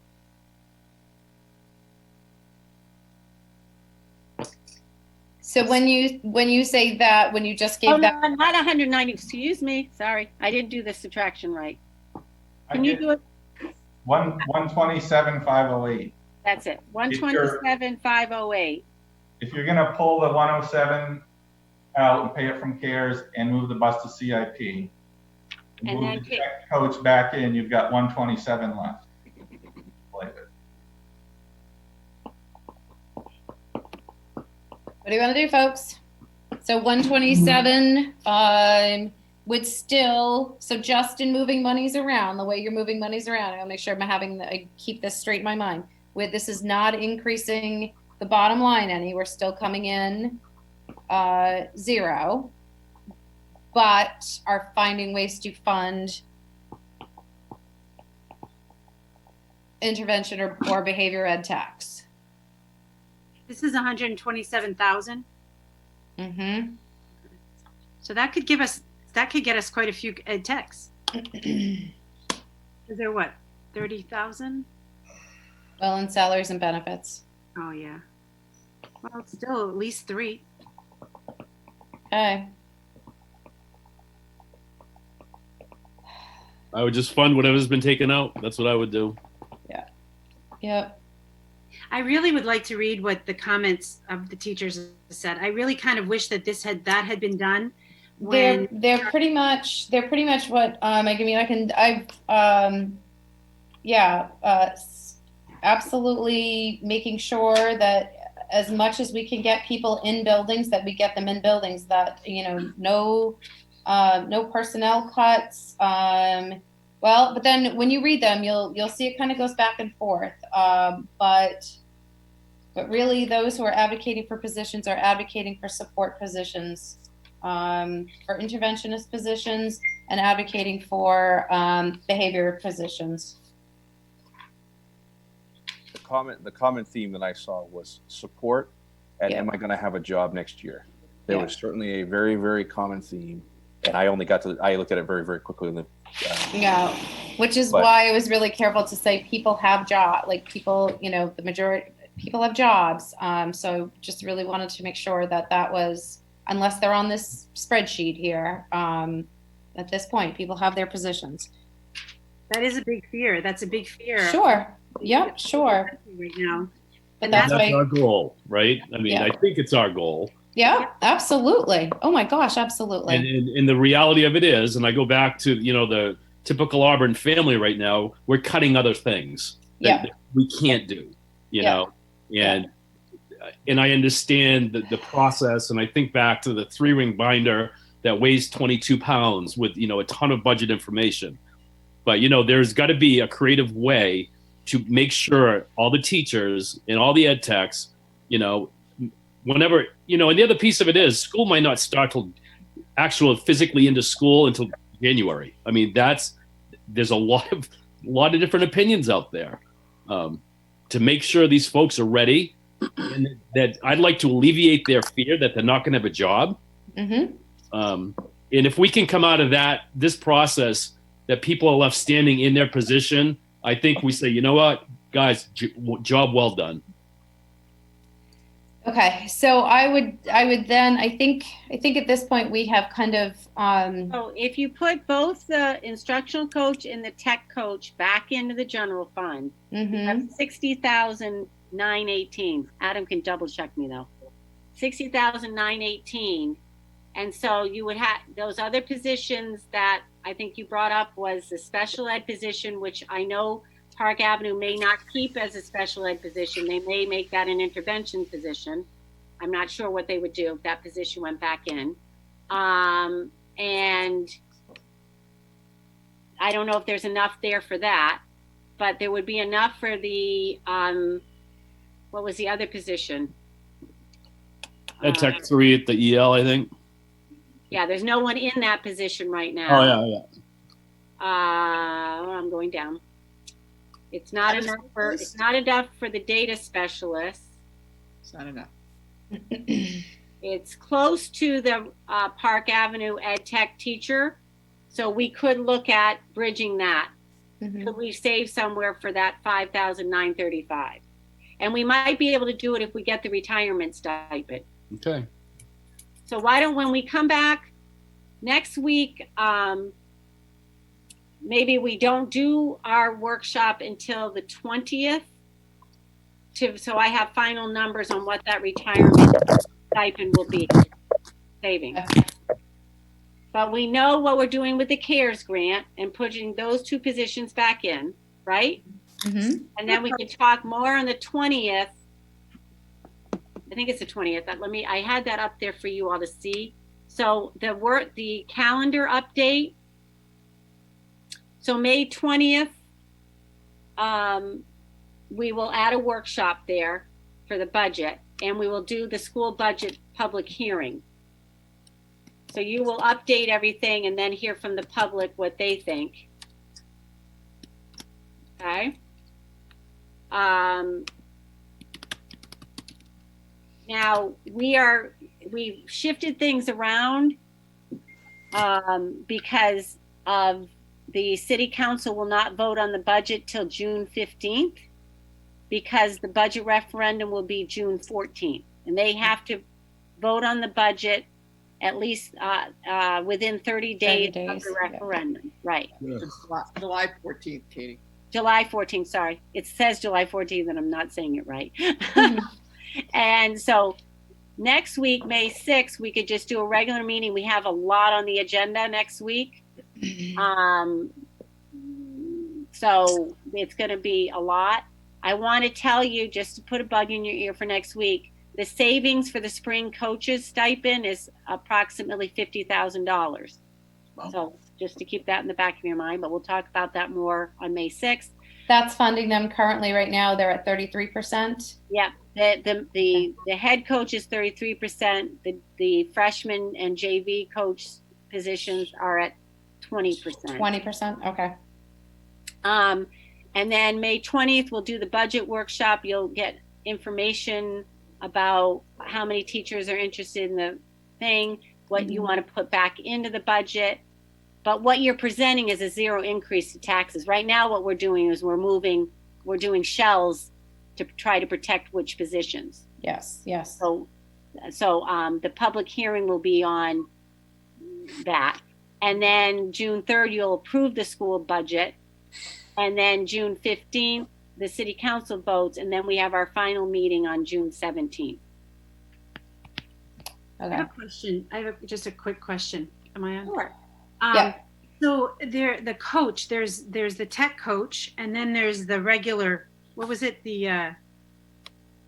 So when you say that, when you just gave that, no, not 190. Excuse me. Sorry, I didn't do the subtraction right. Can you do it? 127,508. That's it. 127,508. If you're gonna pull the 107 out and pay it from CARES and move the bus to CIP, and move then the tech coach back in, you've got 127 left. Like it. what do you want to do, folks? So 127 would still, so just in moving monies around, the way you're moving monies around, I want to make sure I keep this straight in my mind. This is not increasing the bottom line any. We're still coming in 0, but are finding ways to fund intervention or behavior ed tax. This is 127,000. Mm-hmm. So that could get us quite a few ed techs. Is there what, 30,000? Well, in salaries and benefits. Oh yeah. Well, it's still at least 3. Okay. I would just fund whatever's been taken out. That's what I would do. Yep. I really would like to read what the comments of the teachers said. I really kind of wish that that had been done when They're pretty much what absolutely making sure that as much as we can get people in buildings, that we get them in buildings, that no personnel cuts. But then when you read them, you'll see it kind of goes back and forth. But really, those who are advocating for positions are advocating for support positions, for interventionist positions, and advocating for behavior positions. The common theme that I saw was support and am I going to have a job next year? There was certainly a very, very common theme, and I looked at it very, very quickly. Which is why I was really careful to say people have jobs, like people, the majority people have jobs. So just really wanted to make sure that was, unless they're on this spreadsheet here, at this point, people have their positions. that is a big fear. That's a big fear. Sure. Yep. Sure. Right now. But that's our goal, right? I mean, I think it's our goal. Yeah, absolutely. Oh my gosh, absolutely. And the reality of it is, and I go back to, the typical Auburn family right now, we're cutting other things that we can't do, you know, and I understand the process. And I think back to the 3-ring binder that weighs 22 pounds with, a ton of budget information. But, there's got to be a creative way to make sure all the teachers and all the ed techs, whenever, and the other piece of it is school might not start till actual physically into school until January. I mean, there's a lot of different opinions out there, to make sure these folks are ready, and that I'd like to alleviate their fear that they're not going to have a job. Mm-hmm. And if we can come out of this process, that people are left standing in their position, I think we say, you know what, guys, job well done. Okay, so I would then, I think at this point we have kind of So if you put both the instructional coach and the tech coach back into the general fund, you have 60,918. Adam can double check me though. 60,918. And so you would have those other positions that I think you brought up was the special ed position, which I know Park Avenue may not keep as a special ed position. They may make that an intervention position. I'm not sure what they would do if that position went back in. And I don't know if there's enough there for that, but there would be enough for the, what was the other position? Ed Tech 3 at the EL, I think. Yeah, there's no one in that position right now. Oh, yeah. I'm going down. It's not enough for the data specialist. It's not enough. It's close to the Park Avenue Ed Tech teacher, so we could look at bridging that. Mm-hmm. Could we save somewhere for that 5,935? And we might be able to do it if we get the retirement stipend. Okay. So why don't, when we come back next week, maybe we don't do our workshop until the 20th, so I have final numbers on what that retirement stipend will be saving. But we know what we're doing with the CARES grant and putting those 2 positions back in, right? Mm-hmm. And then we can talk more on the 20th. I think it's the 20th. I had that up there for you all to see. So the calendar update. So May 20th, we will add a workshop there for the budget, and we will do the school budget public hearing. So you will update everything and then hear from the public what they think. Okay. Now we've shifted things around because of the city council will not vote on the budget till June 15th because the budget referendum will be June 14th, and they have to vote on the budget at least within 30 days, 30 of days, the yeah. referendum. Right. It's July 14th, Katie. July 14th, sorry. It says July 14th and I'm not saying it right. And so next week, May 6th, we could just do a regular meeting. We have a lot on the agenda next week. So it's going to be a lot. I want to tell you, just to put a bug in your ear for next week, the savings for the spring coaches stipend is approximately $50,000. So just to keep that in the back of your mind, but we'll talk about that more on May 6th. That's funding them currently right now. They're at 33%. Yeah, the head coach is 33%. The freshman and JV coach positions are at 20%. 20%. Okay. And then May 20th, we'll do the budget workshop. You'll get information about how many teachers are interested in the thing, what you want to put back into the budget. But what you're presenting is a zero increase to taxes. Right now, what we're doing is we're doing shells to try to protect which positions. Yes. Yes. So the public hearing will be on that. And then June 3rd, you'll approve the school budget. And then June 15th, the city council votes. And then we have our final meeting on June 17th. I have a question. I have just a quick question. Am I on? Sure. Yeah. So the coach, there's the tech coach, and then there's the regular, what was it? The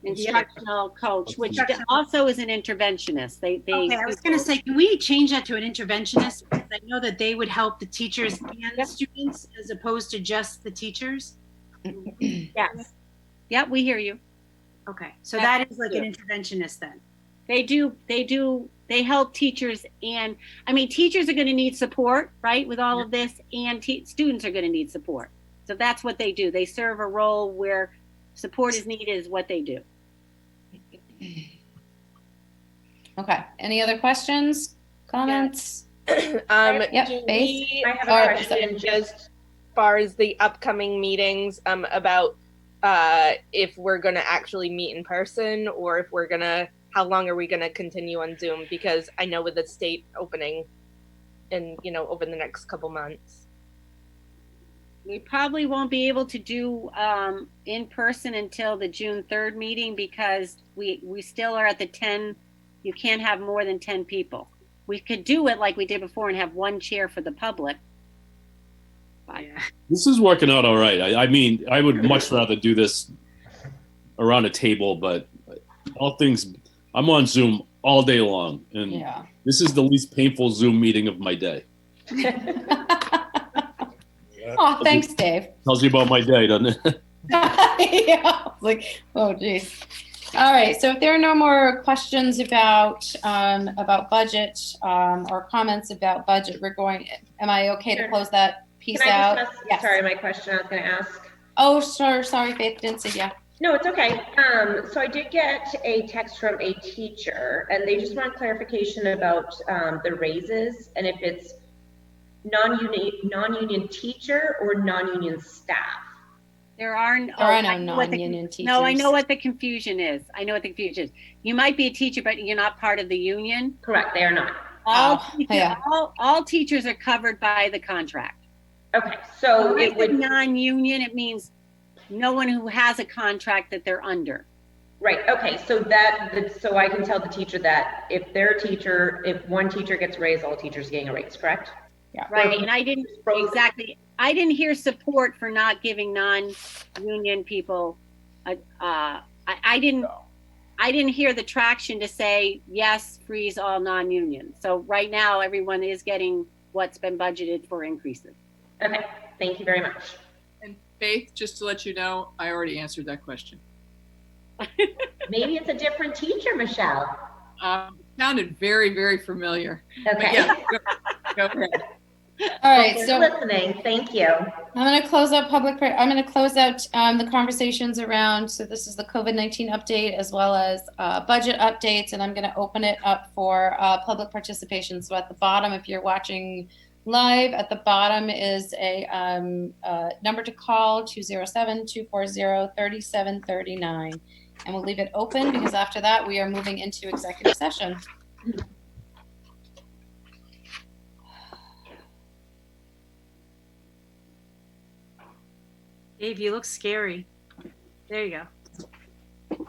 Instructional coach, which also is an interventionist. Okay, I was going to say, can we change that to an interventionist? Because I know that they would help the teachers and the students as opposed to just the teachers. Yes. Yeah, we hear you. Okay, so that is like an interventionist then. They help teachers, and I mean, teachers are going to need support, right, with all of this, and students are going to need support. So that's what they do. They serve a role where support is needed, is what they do. Okay. Any other questions, comments? Yep, Faith? I have a question as far as the upcoming meetings, about if we're going to actually meet in person, or if we're going to, how long are we going to continue on Zoom? Because I know with the state opening and, over the next couple months. We probably won't be able to do in person until the June 3rd meeting, because we still are at the 10. You can't have more than 10 people. We could do it like we did before and have one chair for the public. But, This is working out all right. I mean, I would much rather do this around a table, but I'm on Zoom all day long, and this is the least painful Zoom meeting of my day. Oh, thanks, Dave. Tells you about my day, doesn't it? Yeah. Like, oh, geez. All right. So if there are no more questions about budget or comments about budget, am I okay to close that piece out? Yes. Sorry, my question I was going to ask. Oh, sure. Sorry, Faith. Didn't say yeah. No, it's okay. So I did get a text from a teacher, and they just want clarification about the raises, and if it's non-union teacher or non-union staff. There are no non-union teachers. No, I know what the confusion is. You might be a teacher, but you're not part of the union. Correct, they are not. All teachers are covered by the contract. Okay, so it would non-union. It means no one who has a contract that they're under. Right. Okay. So so I can tell the teacher that if one teacher gets a raise, all teachers are getting a raise. Correct? Yeah. Right. And I didn't hear support for not giving non-union people. I didn't hear the traction to say yes, freeze all non-union. So right now, everyone is getting what's been budgeted for increases. Okay. Thank you very much. And Faith, just to let you know, I already answered that question. Maybe it's a different teacher, Michelle. It sounded very, very familiar. Okay. Yeah, go ahead. All right. So listening. Thank you. I'm going to close out I'm going to close out the conversations around. So this is the COVID-19 update as well as budget updates, and I'm going to open it up for public participation. So at the bottom, if you're watching live, at the bottom is a number to call, 207-240-3739. And we'll leave it open because after that we are moving into executive session. Dave, you look scary. There you go.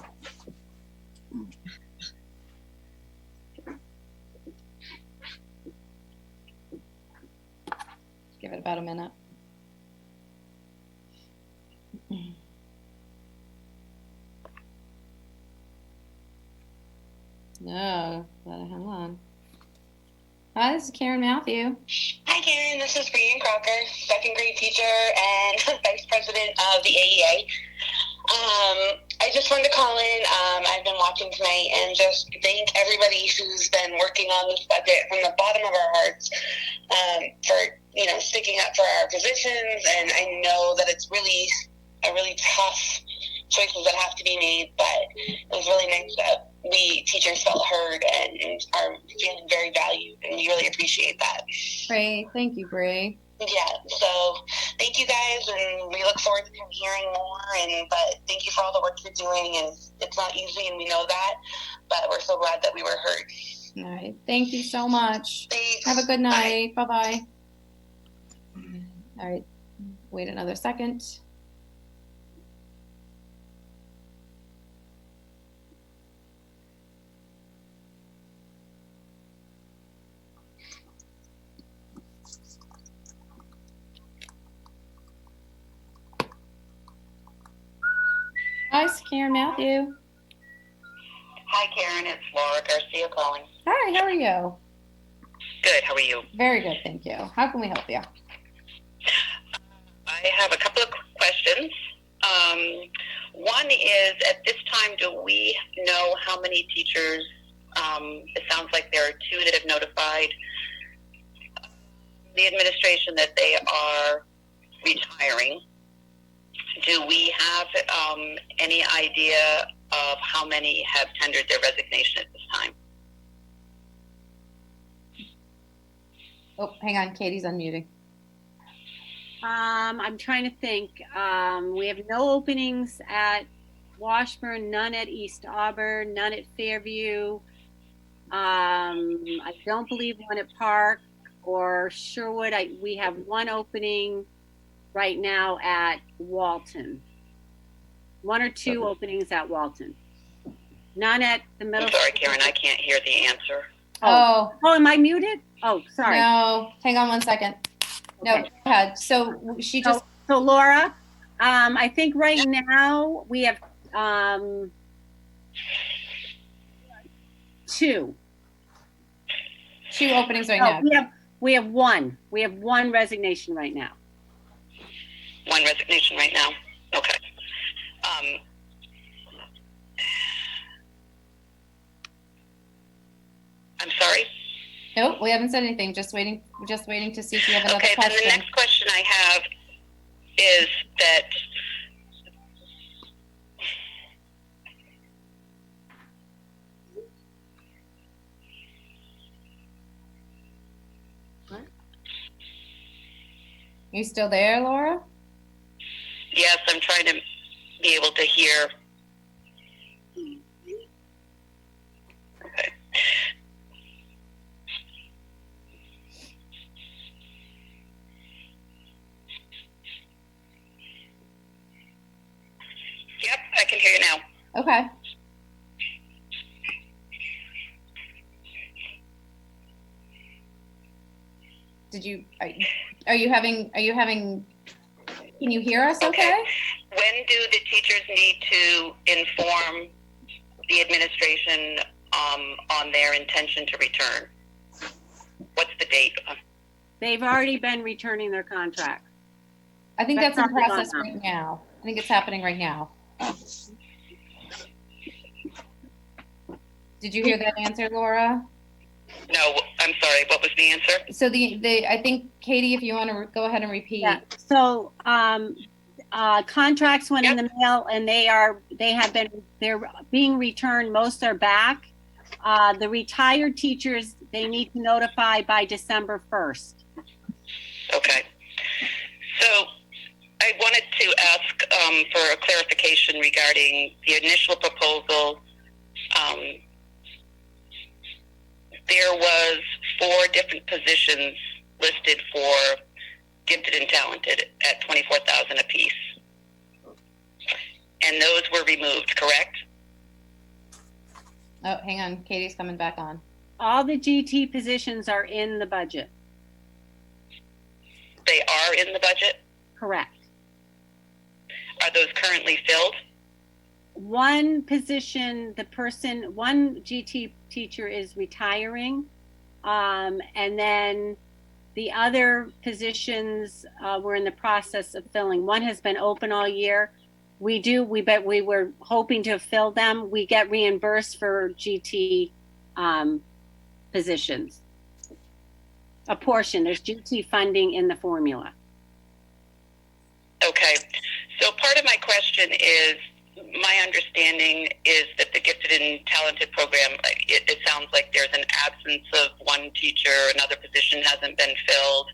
Give it about a minute. No, hang on. Hi, this is Karen Matthew. Hi, Karen. This is Brian Crocker, second grade teacher and vice president of the AEA. I just wanted to call in. I've been watching tonight and just thank everybody who's been working on this budget from the bottom of our hearts for sticking up for our positions. And I know that it's really tough choices that have to be made, but it was really nice that we teachers felt heard and are feeling very valued, and we really appreciate that. Great, thank you, Bree. Yeah, so thank you guys, and we look forward to hearing more. But thank you for all the work you're doing, and it's not easy, and we know that, but we're so glad that we were heard. All right, thank you so much. Thanks. Have a good night. Bye-bye. All right, wait another second. Hi, it's Karen Matthew. Hi, Karen. It's Laura Garcia calling. Hi, how are you? Good. How are you? Very good, thank you. How can we help you? I have a couple of questions. One is, at this time, do we know how many teachers, it sounds like there are 2 that have notified the administration that they are retiring. Do we have any idea of how many have tendered their resignation at this time? Oh, hang on, Katie's unmuting. I'm trying to think. We have no openings at Washburn, none at East Auburn, none at Fairview. I don't believe one at Park or Sherwood. We have one opening right now at Walton. 1 or 2 openings at Walton. None at the middle. I'm sorry, Karen, I can't hear the answer. Oh, am I muted? Oh, sorry. no, hang on one second. No, go ahead. So she just. So Laura, I think right now we have 2. 2 openings right now. We have one. We have one resignation right now. One resignation right now. Okay. I'm sorry. Nope, we haven't said anything. Just waiting to see if you have another Okay, question. then the next question I have is that You still there, Laura? yes, I'm trying to be able to hear. Okay. Yep, I can hear you now. Okay. Are you having, can you hear us okay? When do the teachers need to inform the administration on their intention to return? What's the date? They've already been returning their contract. I think that's in probably process not right now. I think it's happening right now. Did you hear that answer, Laura? No, I'm sorry. What was the answer? So I think, Katie, if you want to go ahead and repeat. Yeah. So contracts went in the mail, and they're being returned. Most are back. The retired teachers, they need to notify by December 1st. Okay. So I wanted to ask for a clarification regarding the initial proposal. There was 4 different positions listed for gifted and talented at $24,000 apiece. and those were removed, correct? Oh, hang on. Katie's coming back on. All the GT positions are in the budget. They are in the budget? Correct. Are those currently filled? One position, one GT teacher is retiring. And then the other positions we're in the process of filling. One has been open all year. We were hoping to fill them. We get reimbursed for GT positions. A portion, there's GT funding in the formula. Okay, so part of my question is, my understanding is that the Gifted and Talented program, it sounds like there's an absence of one teacher, another position hasn't been filled.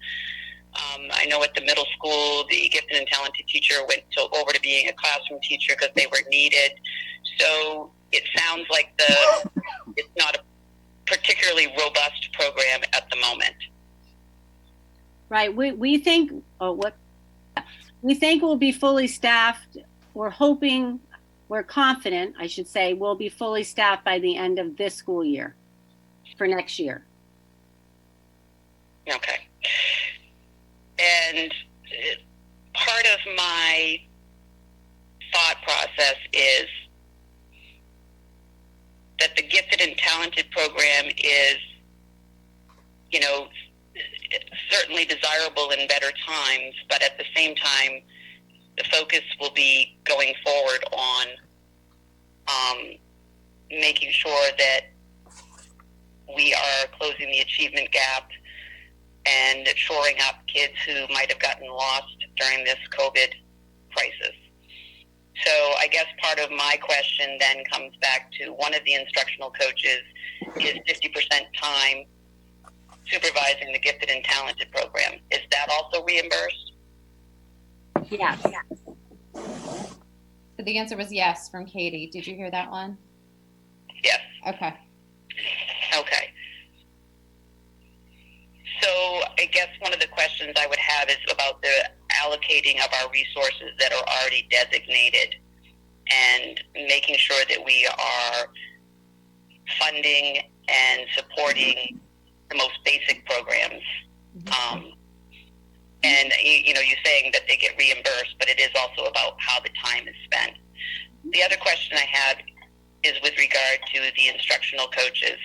I know at the middle school, the Gifted and Talented teacher went over to being a classroom teacher because they were needed. So it sounds like it's not a particularly robust program at the moment. Right, we think we'll be fully staffed. We're confident, I should say, we'll be fully staffed by the end of this school year for next year. Okay. And part of my thought process is that the Gifted and Talented program is, certainly desirable in better times, but at the same time, the focus will be going forward on making sure that we are closing the achievement gap and shoring up kids who might have gotten lost during this COVID crisis. So I guess part of my question then comes back to one of the instructional coaches is 50% time supervising the Gifted and Talented program. Is that also reimbursed? Yes. So the answer was yes from Katie. Did you hear that one? Yes. Okay. Okay. So I guess one of the questions I would have is about the allocating of our resources that are already designated and making sure that we are funding and supporting the most basic programs. And you're saying that they get reimbursed, but it is also about how the time is spent. The other question I had is with regard to the instructional coaches.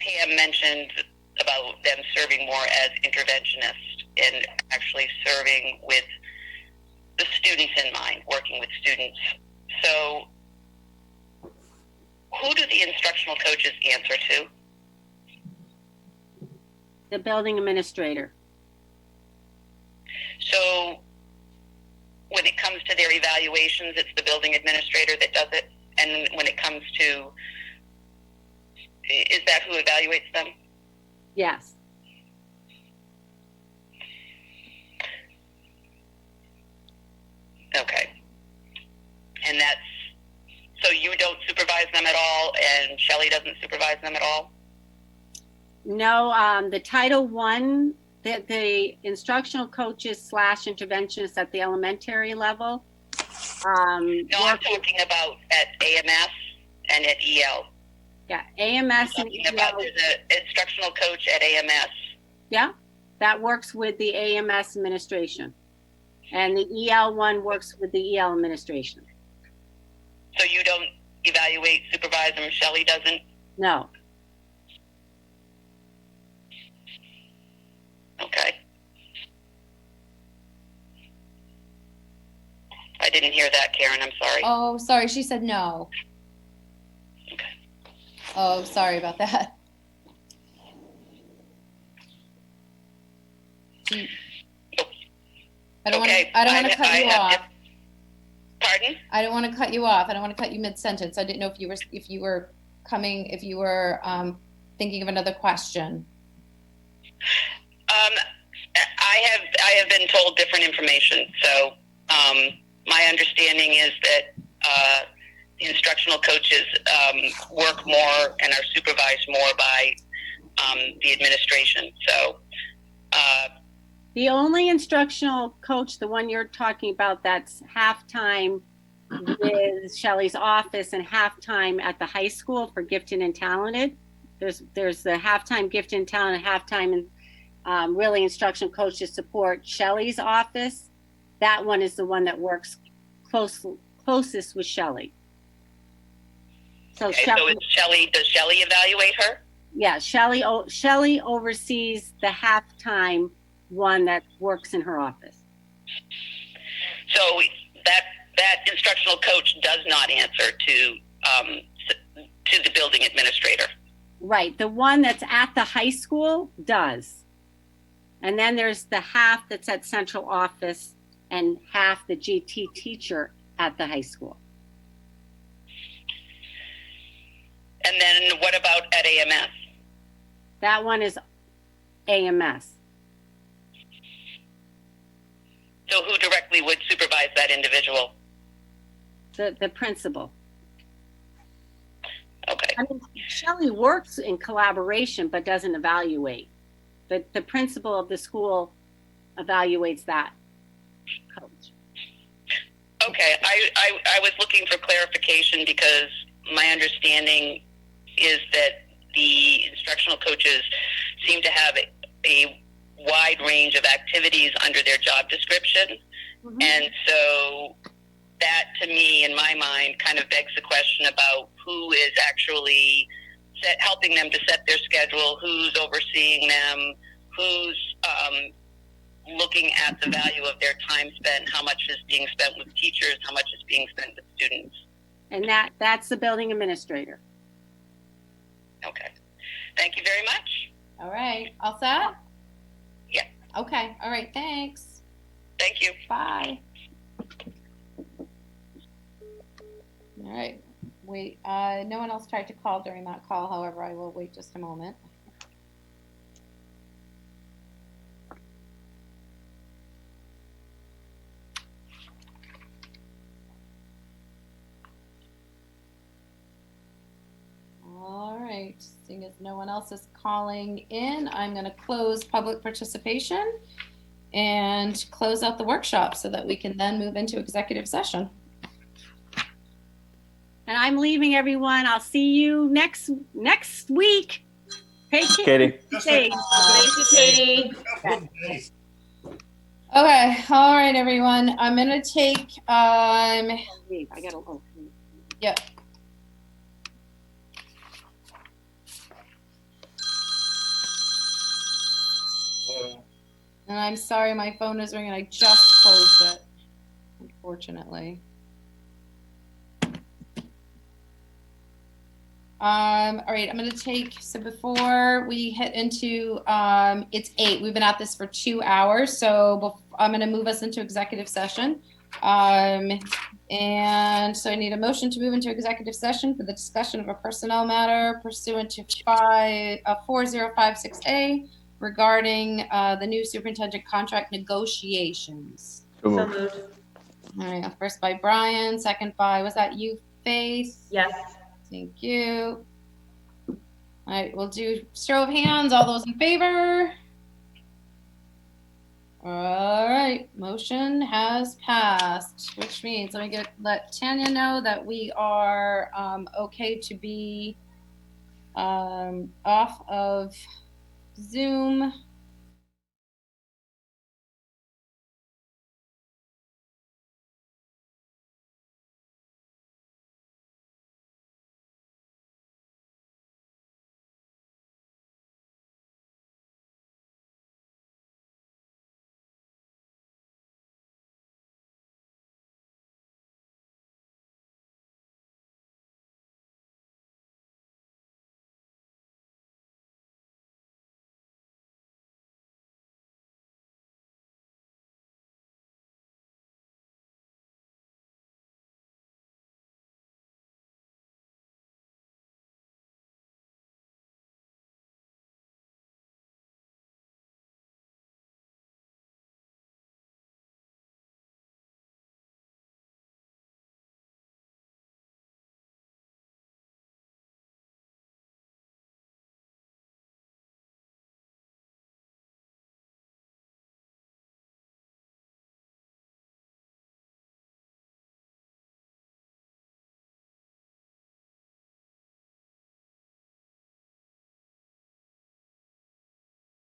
Pam mentioned about them serving more as interventionists and actually serving with the students in mind, working with students. So who do the instructional coaches answer to? The building administrator. So when it comes to their evaluations, it's the building administrator that does it? And when it comes to, is that who evaluates them? Yes. Okay. And so you don't supervise them at all, and Shelley doesn't supervise them at all? No, the Title I, the instructional coaches / interventionists at the elementary level. No, I'm talking about at AMS and at EL. Yeah, AMS I'm talking about the instructional coach at AMS. Yeah, that works with the AMS administration. And the EL one works with the EL administration. So you don't evaluate, supervise them, Shelley doesn't? No. Okay. I didn't hear that, Karen. I'm sorry. Oh, sorry. She said no. Okay. Oh, sorry about that. I don't want to cut you off. Pardon? I don't want to cut you off. I don't want to cut you mid-sentence. I didn't know if you were thinking of another question. I have been told different information. So my understanding is that the instructional coaches work more and are supervised more by the administration. So The only instructional coach, the one you're talking about, that's halftime with Shelley's office and halftime at the high school for gifted and talented. There's the halftime gifted and talented, halftime and really instructional coach to support Shelley's office. That one is the one that works closest with Shelley. So, Okay, so it's Shelley. Does Shelley evaluate her? Yeah, Shelley oversees the halftime one that works in her office. So that instructional coach does not answer to the building administrator. Right, the one that's at the high school does. And then there's the half that's at central office and half the GT teacher at the high school. And then what about at AMS? That one is AMS. So who directly would supervise that individual? The principal. Okay. I mean, Shelley works in collaboration but doesn't evaluate. The principal of the school evaluates that coach. Okay, I was looking for clarification because my understanding is that the instructional coaches seem to have a wide range of activities under their job description. Mm-hmm. And so that, to me, in my mind, kind of begs the question about who is actually helping them to set their schedule, who's overseeing them, who's looking at the value of their time spent, how much is being spent with teachers, how much is being spent with students. And that's the building administrator. Okay. Thank you very much. All right. All set? Yeah. Okay. All right. Thanks. Thank you. Bye. All right. Wait. No one else tried to call during that call. However, I will wait just a moment. All right, seeing as no one else is calling in, I'm going to close public participation and close out the workshop so that we can then move into executive session. And I'm leaving, everyone. I'll see you next week. Hey, Katie. Thank you, Katie. Okay, all right, everyone. I'm going to take, I got yep. And I'm sorry, my phone is ringing. I just closed it, unfortunately. All right, I'm going to take, so before we hit into, it's 8. We've been at this for 2 hours, so I'm going to move us into executive session. And so I need a motion to move into executive session for the discussion of a personnel matter pursuant to 4056A regarding the new superintendent contract negotiations. So moved. All right, first by Brian, second by, was that you, Faith? Yes. Thank you. All right, we'll do show of hands. All those in favor? All right, motion has passed, which means let me let Tanya know that we are okay to be off of Zoom